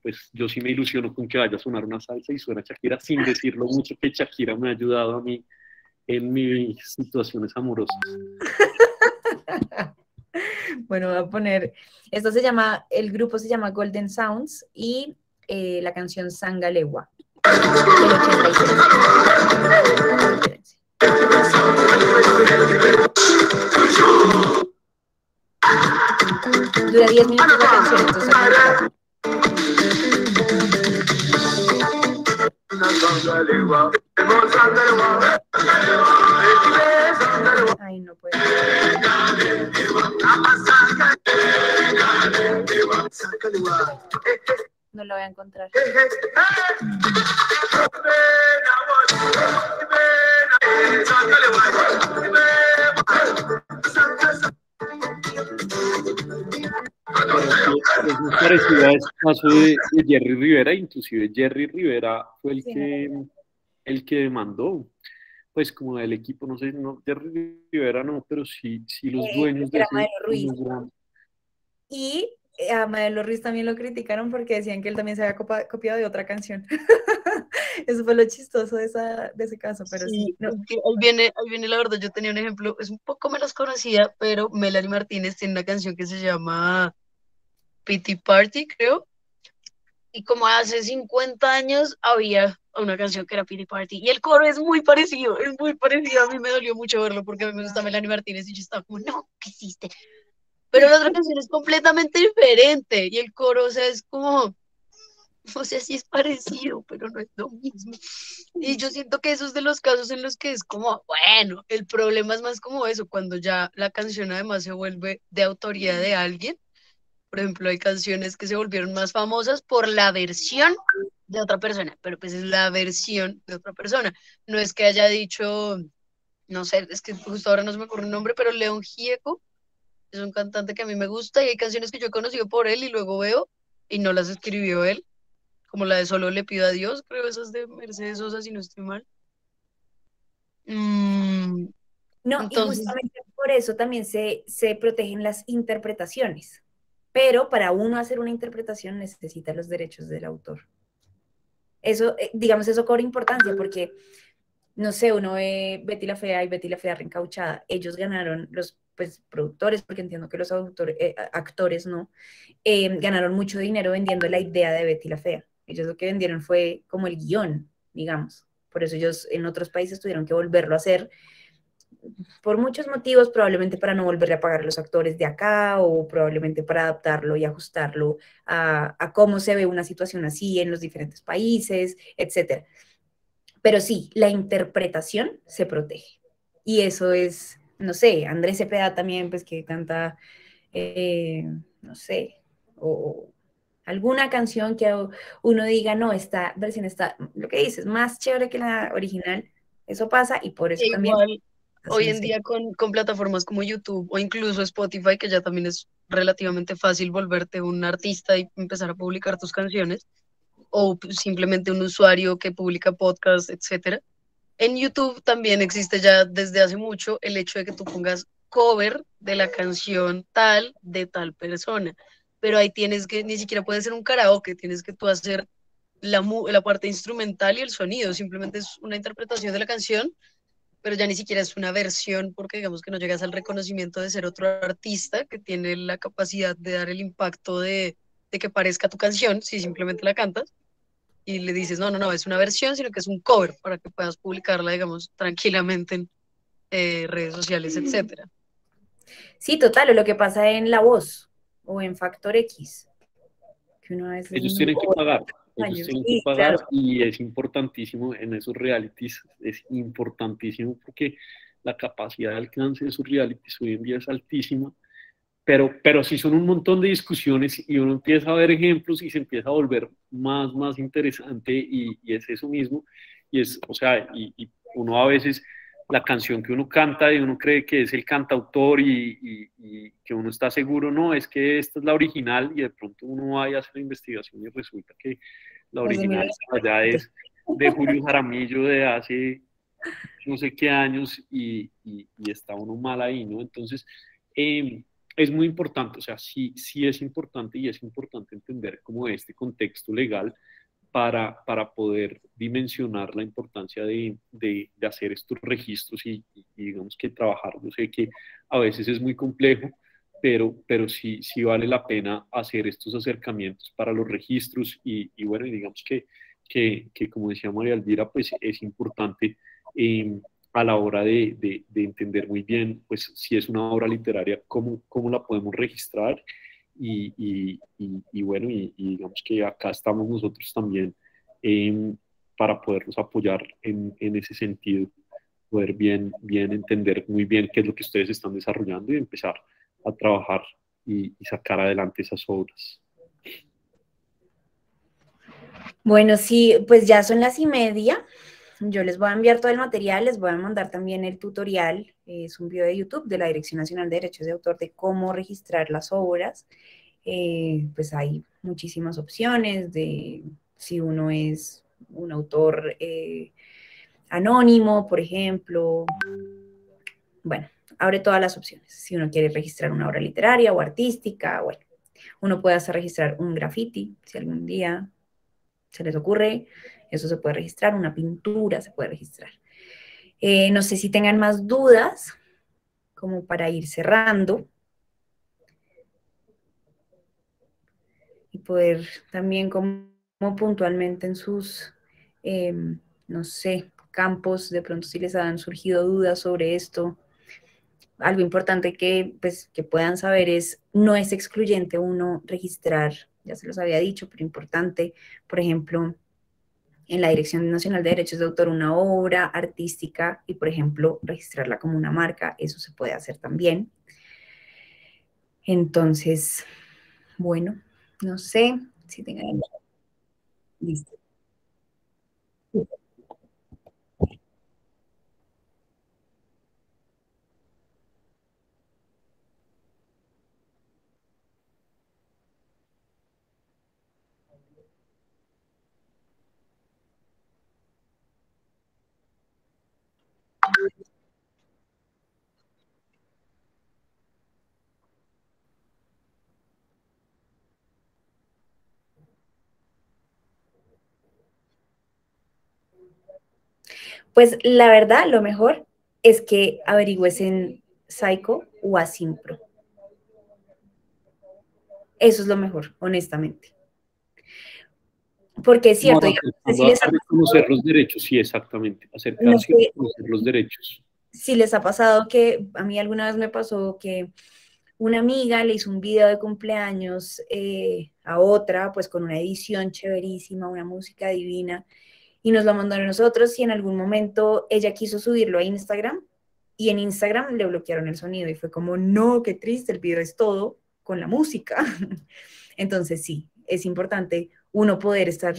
pues yo sí me ilusiono con que vaya a sonar una salsa y suena Shakira, sin decirlo mucho que Shakira me ha ayudado a mí en mis situaciones amorosas.
Bueno, voy a poner, el grupo se llama Golden Sounds y la canción Sangalewa del 86. Dura 10 minutos la canción, entonces ay, no puedo. No lo voy a encontrar.
Es muy parecido a ese caso de Jerry Rivera, inclusive Jerry Rivera fue el que demandó, pues como del equipo, no sé, no, Jerry Rivera no, pero sí los dueños de
Era
ese
Maelo Ruiz.
programa.
Y a Maelo Ruiz también lo criticaron porque decían que él también se había copiado de otra canción. Eso fue lo chistoso de ese caso, pero sí.
Sí,
No.
es que ahí viene la verdad, yo tenía un ejemplo, es un poco menos conocida, pero Melanie Martínez tiene una canción que se llama Pity Party, creo, y como hace 50 años había una canción que era Pity Party, y el coro es muy parecido, a mí me dolió mucho verlo porque a mí me gusta Melanie Martínez y yo estaba como, no, ¿qué hiciste? Pero la otra canción es completamente diferente, y el coro, o sea, es como, O sea, sí es parecido, pero no es lo mismo. Y yo siento que esos de los casos en los que es como, bueno, el problema es más como eso, cuando ya la canción además se vuelve de autoría de alguien. Por ejemplo, hay canciones que se volvieron más famosas por la versión de otra persona, pero pues es la versión de otra persona. No es que haya dicho, no sé, es que justo ahora no se me ocurre un nombre, pero León Gieco es un cantante que a mí me gusta y hay canciones que yo he conocido por él y luego veo y no las escribió él, como la de Solo le pido a Dios, creo esas de Mercedes Sosa, si no estoy mal. Mm,
No, y
entonces,
justamente por eso también se protegen las interpretaciones. Pero para uno hacer una interpretación necesita los derechos del autor. Eso, digamos, eso cobra importancia porque, no sé, uno ve Betty la Fea y Betty la Fea reencauchada. Ellos ganaron, los pues, productores, porque entiendo que los actores no, ganaron mucho dinero vendiendo la idea de Betty la Fea. Ellos lo que vendieron fue como el guión, digamos. Por eso ellos en otros países tuvieron que volverlo a hacer por muchos motivos, probablemente para no volverle a pagar a los actores de acá o probablemente para adaptarlo y ajustarlo a cómo se ve una situación así en los diferentes países, etcétera. Pero sí, la interpretación se protege. Y eso es, no sé, Andrés Cepeda también, pues que canta, no sé, o alguna canción que uno diga, no, esta versión está, lo que dices, más chévere que la original. Eso pasa y por eso
e
también
igual hoy en día con plataformas como YouTube o incluso Spotify, que ya también es relativamente fácil volverte un artista y empezar a publicar tus canciones, o simplemente un usuario que publica podcasts, etcétera. En YouTube también existe ya desde hace mucho el hecho de que tú pongas cover de la canción tal de tal persona, pero ahí tienes que, ni siquiera puede ser un karaoke, tienes que tú hacer la parte instrumental y el sonido, simplemente es una interpretación de la canción, pero ya ni siquiera es una versión porque digamos que no llegas al reconocimiento de ser otro artista que tiene la capacidad de dar el impacto de que parezca tu canción si simplemente la cantas y le dices, no, no, no, es una versión, sino que es un cover para que puedas publicarla, digamos, tranquilamente en redes sociales, etcétera.
Sí, total, o lo que pasa en La Voz o en Factor X, que uno a veces
Ellos tienen que
o en
pagar, ellos
años.
tienen que
Sí, claro.
pagar y es importantísimo en esos realities, es importantísimo porque la capacidad de alcance de esos realities hoy en día es altísima, pero sí son un montón de discusiones y uno empieza a ver ejemplos y se empieza a volver más interesante y es eso mismo, y es, o sea, y uno a veces la canción que uno canta y uno cree que es el cantautor y que uno está seguro, no, es que esta es la original y de pronto uno va y hace la investigación y resulta que la
Es de
original allá
1920.
es de Julio Jaramillo de hace no sé qué años y está uno mal ahí, ¿no? Entonces, es muy importante, o sea, sí es importante y es importante entender como este contexto legal para poder dimensionar la importancia de hacer estos registros y digamos que trabajar. Yo sé que a veces es muy complejo, pero sí vale la pena hacer estos acercamientos para los registros y bueno, y digamos que como decía María Elvira, pues es importante eh, a la hora de entender muy bien, pues si es una obra literaria, cómo la podemos registrar y bueno, y digamos que acá estamos nosotros también eh, para poderlos apoyar en ese sentido, poder bien entender muy bien qué es lo que ustedes están desarrollando y empezar a trabajar y sacar adelante esas obras.
Bueno, sí, pues ya son 1:30. Yo les voy a enviar todo el material, les voy a mandar también el tutorial. Es un video de YouTube de la Dirección Nacional de Derechos de Autor de cómo registrar las obras. Pues hay muchísimas opciones de si uno es un autor anónimo, por ejemplo. Bueno, abre todas las opciones. Si uno quiere registrar una obra literaria o artística, bueno, uno puede hacer registrar un graffiti, si algún día se les ocurre, eso se puede registrar, una pintura se puede registrar. No sé si tengan más dudas, como para ir cerrando y poder también como puntualmente en sus, no sé, campos, de pronto si les han surgido dudas sobre esto, algo importante que, pues, que puedan saber es, no es excluyente uno registrar, ya se los había dicho, pero importante, por ejemplo, en la Dirección Nacional de Derechos de Autor una obra artística y, por ejemplo, registrarla como una marca, eso se puede hacer también. Entonces, bueno, no sé si tengan... Listo. Pues la verdad, lo mejor es que averigües en Psycho o Asimpro. Eso es lo mejor, honestamente. Porque es cierto, digamos, si les
a reconocer los derechos, sí, exactamente,
no
acercarse
sé,
a reconocer los derechos.
si les ha pasado que a mí alguna vez me pasó que una amiga le hizo un video de cumpleaños a otra, pues con una edición chéverísima, una música divina, y nos lo mandó a nosotros y en algún momento ella quiso subirlo a Instagram y en Instagram le bloquearon el sonido y fue como, no, qué triste, el video es todo con la música. Entonces sí, es importante uno poder estar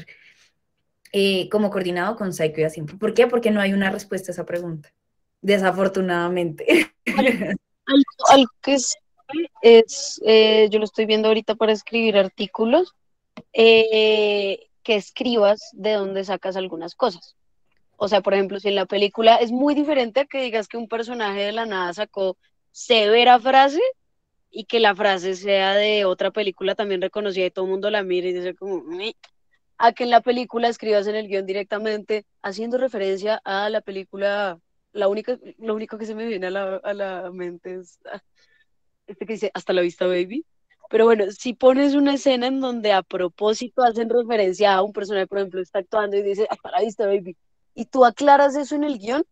como coordinado con Psycho y Asimpro. ¿Por qué? Porque no hay una respuesta a esa pregunta, desafortunadamente.
Algo que yo lo estoy viendo ahorita para escribir artículos, que escribas de dónde sacas algunas cosas. O sea, por ejemplo, si en la película es muy diferente a que digas que un personaje de la nada sacó severa frase y que la frase sea de otra película también reconocida y todo el mundo la mira y dice como, "Meh", a que en la película escribas en el guión directamente haciendo referencia a la película. Lo único que se me viene a la mente es este que dice hasta la vista, baby. Pero bueno, si pones una escena en donde a propósito hacen referencia a un personaje, por ejemplo, está actuando y dice hasta la vista, baby, y tú aclaras eso en el guión,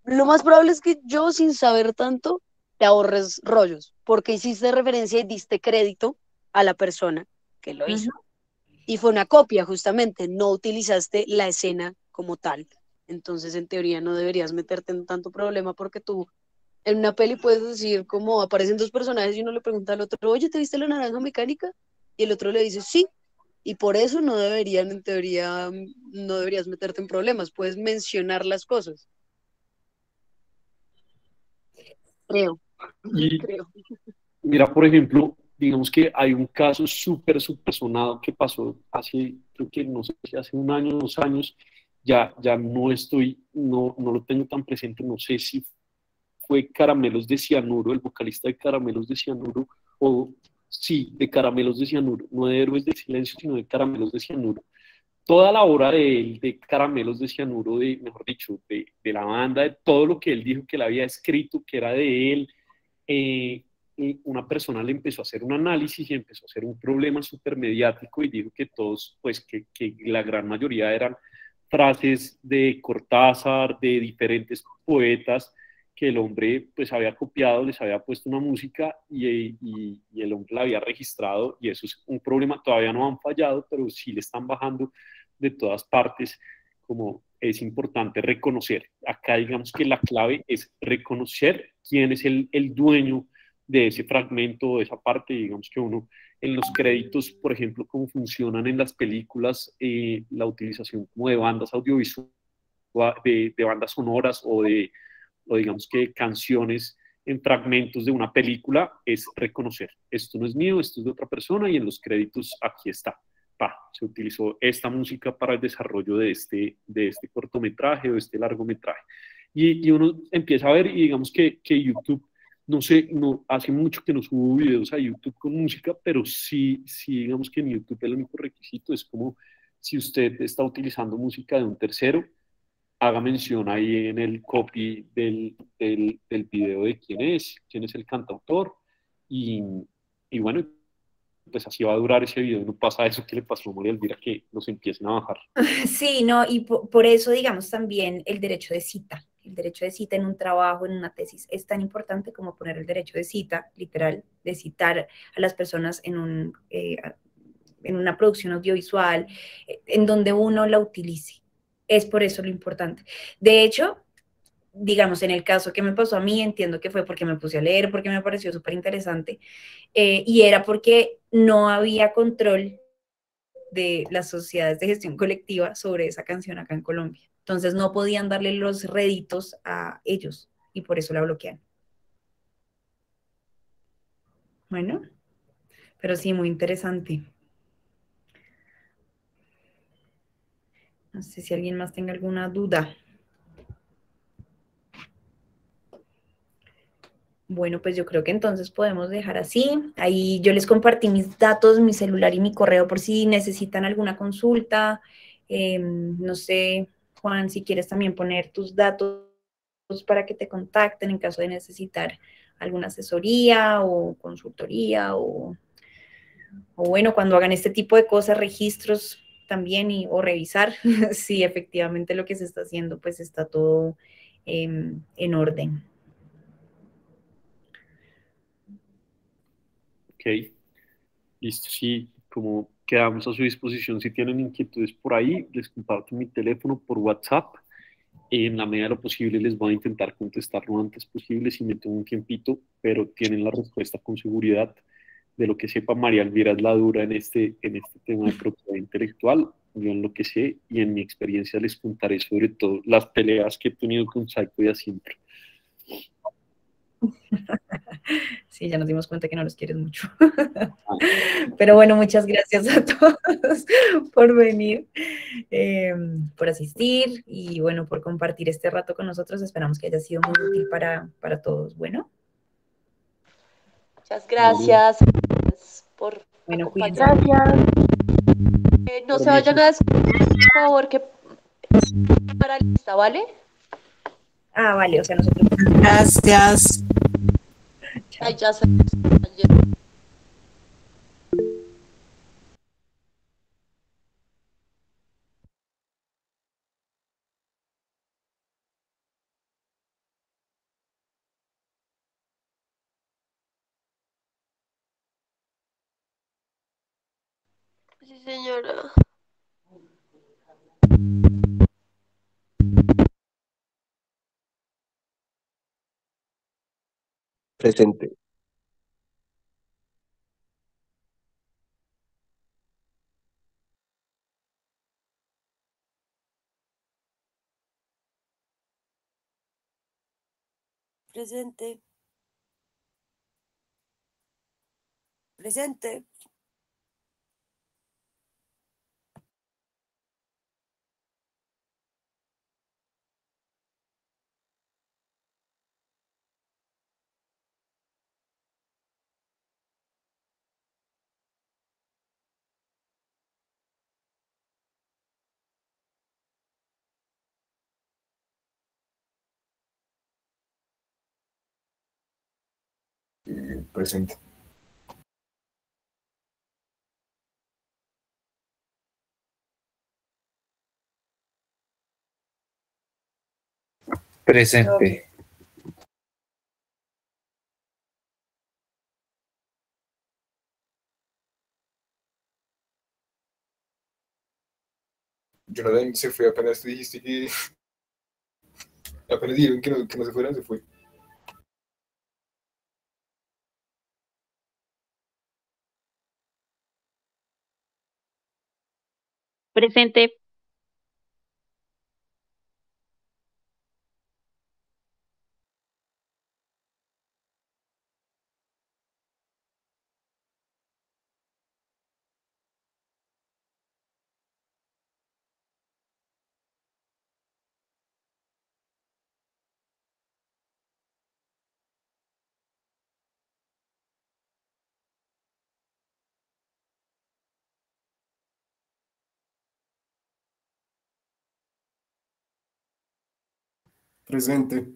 lo más probable es que yo, sin saber tanto, te ahorres rollos, porque hiciste referencia y diste crédito a la persona que lo hizo.
Ujú.
Y fue una copia, justamente, no utilizaste la escena como tal. Entonces, en teoría, no deberías meterte en tanto problema porque tú en una peli puedes decir como aparecen dos personajes y uno le pregunta al otro, oye, ¿te viste la naranja mecánica? Y el otro le dice, sí. Y por eso no deberían, en teoría, no deberías meterte en problemas. Puedes mencionar las cosas. Creo,
Y
creo.
mira, por ejemplo, digamos que hay un caso súper sonado que pasó hace, creo que no sé si hace un año, 2 años, ya no lo tengo tan presente, no sé si fue Caramelos de Cianuro, el vocalista de Caramelos de Cianuro, o sí, de Caramelos de Cianuro, no de Héroes del Silencio, sino de Caramelos de Cianuro. Toda la obra de él, de Caramelos de Cianuro, mejor dicho, de la banda, de todo lo que él dijo que él había escrito, que era de él, eh, una persona le empezó a hacer un análisis y empezó a hacer un problema súper mediático y dijo que todos, pues que la gran mayoría eran frases de Cortázar, de diferentes poetas, que el hombre pues había copiado, les había puesto una música y el hombre la había registrado y eso es un problema, todavía no han fallado, pero sí le están bajando de todas partes, como es importante reconocer. Acá digamos que la clave es reconocer quién es el dueño de ese fragmento, de esa parte, digamos que uno en los créditos, por ejemplo, cómo funcionan en las películas, la utilización como de bandas audiovisuales, de bandas sonoras o digamos que canciones en fragmentos de una película, es reconocer, esto no es mío, esto es de otra persona y en los créditos aquí está. Se utilizó esta música para el desarrollo de este cortometraje o de este largometraje. Y uno empieza a ver y digamos que YouTube, no sé, no, hace mucho que no subo videos a YouTube con música, pero sí digamos que en YouTube el único requisito es como si usted está utilizando música de un tercero, haga mención ahí en el copy del video de quién es el cantautor y, y bueno, pues así va a durar ese video, no pasa eso que le pasó a María Elvira, que nos empiecen a bajar.
Sí, no, y por eso, digamos, también el derecho de cita el derecho de cita en un trabajo, en una tesis, es tan importante como poner el derecho de cita, literal, de citar a las personas en una producción audiovisual, en donde uno la utilice. Es por eso lo importante. De hecho, digamos, en el caso que me pasó a mí, entiendo que fue porque me puse a leer, porque me pareció súper interesante, y era porque no había control de las sociedades de gestión colectiva sobre esa canción acá en Colombia. Entonces no podían darle los réditos a ellos y por eso la bloquean. Bueno, pero sí, muy interesante. No sé si alguien más tenga alguna duda. Bueno, pues yo creo que entonces podemos dejar así. Ahí yo les compartí mis datos, mi celular y mi correo por si necesitan alguna consulta. No sé, Juan, si quieres también poner tus datos para que te contacten en caso de necesitar alguna asesoría o consultoría o bueno, cuando hagan este tipo de cosas, registros también o revisar si efectivamente lo que se está haciendo pues está todo en orden.
Ok, listo, sí, como quedamos a su disposición, si tienen inquietudes por ahí, les comparto mi teléfono por WhatsApp. En la medida de lo posible les voy a intentar contestar lo antes posible si me tomo un tiempito, pero tienen la respuesta con seguridad. De lo que sepa, María Elvira es la dura en este tema de propiedad intelectual. Yo en lo que sé y en mi experiencia les contaré sobre todo las peleas que he tenido con Saico y Asimpro.
Sí, ya nos dimos cuenta que no los quieres mucho. Pero bueno, muchas gracias a todos por venir, por asistir y bueno, por compartir este rato con nosotros. Esperamos que haya sido muy útil para todos. Bueno,
Muchas gracias por
bueno, cuídense.
acompañarnos.
Gracias.
No se vayan a despedir, por favor, que para la lista, ¿vale?
Ah, vale, o sea, nosotros.
Gracias.
Ay, ya se. Sí, señora.
Presente.
Presente. Presente.
Presente.
Presente.
Jonathan se fue apenas tú dijiste que apenas dijeron que no se fueran, se fue.
Presente.
Presente.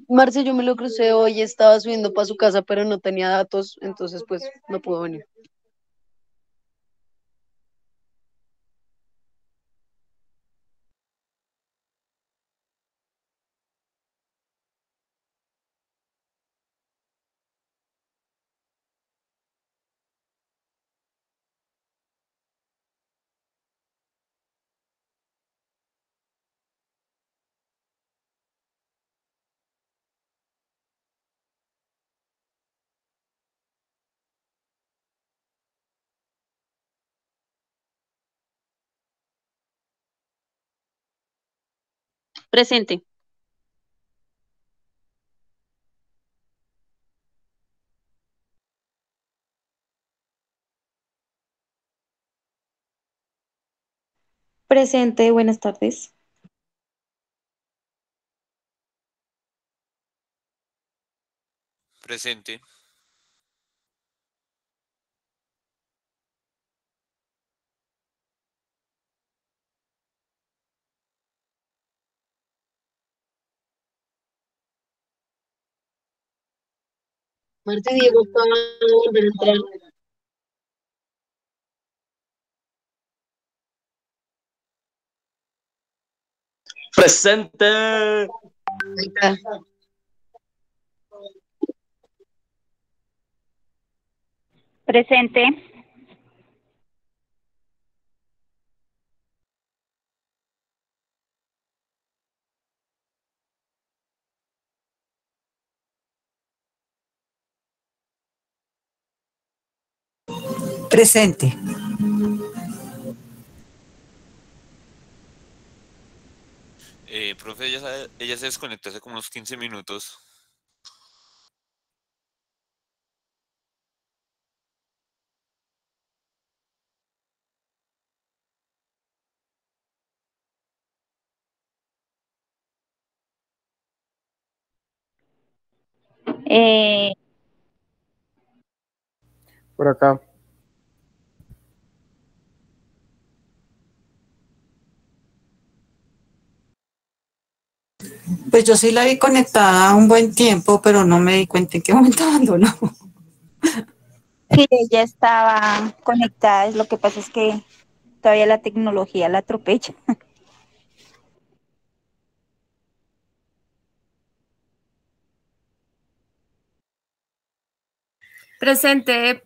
Marce, yo me lo crucé hoy, estaba subiendo para su casa, pero no tenía datos, entonces pues no pudo venir.
Presente.
Presente, buenas tardes.
Presente.
Marta y Diego acaban de volver a entrar.
Presente.
Ahí está.
Presente.
Presente.
Profe, ella se desconectó hace como unos 15 minutos.
Por acá.
Pues yo sí la vi conectada un buen tiempo, pero no me di cuenta en qué momento abandonó.
Sí, ella estaba conectada, lo que pasa es que todavía la tecnología la atropella.
Presente.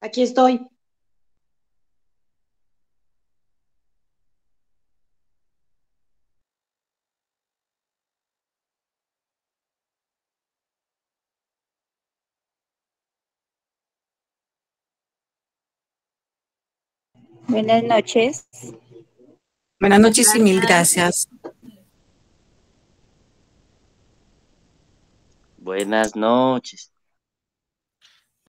Aquí estoy.
Buenas noches.
Buenas noches y mil gracias.
Buenas noches.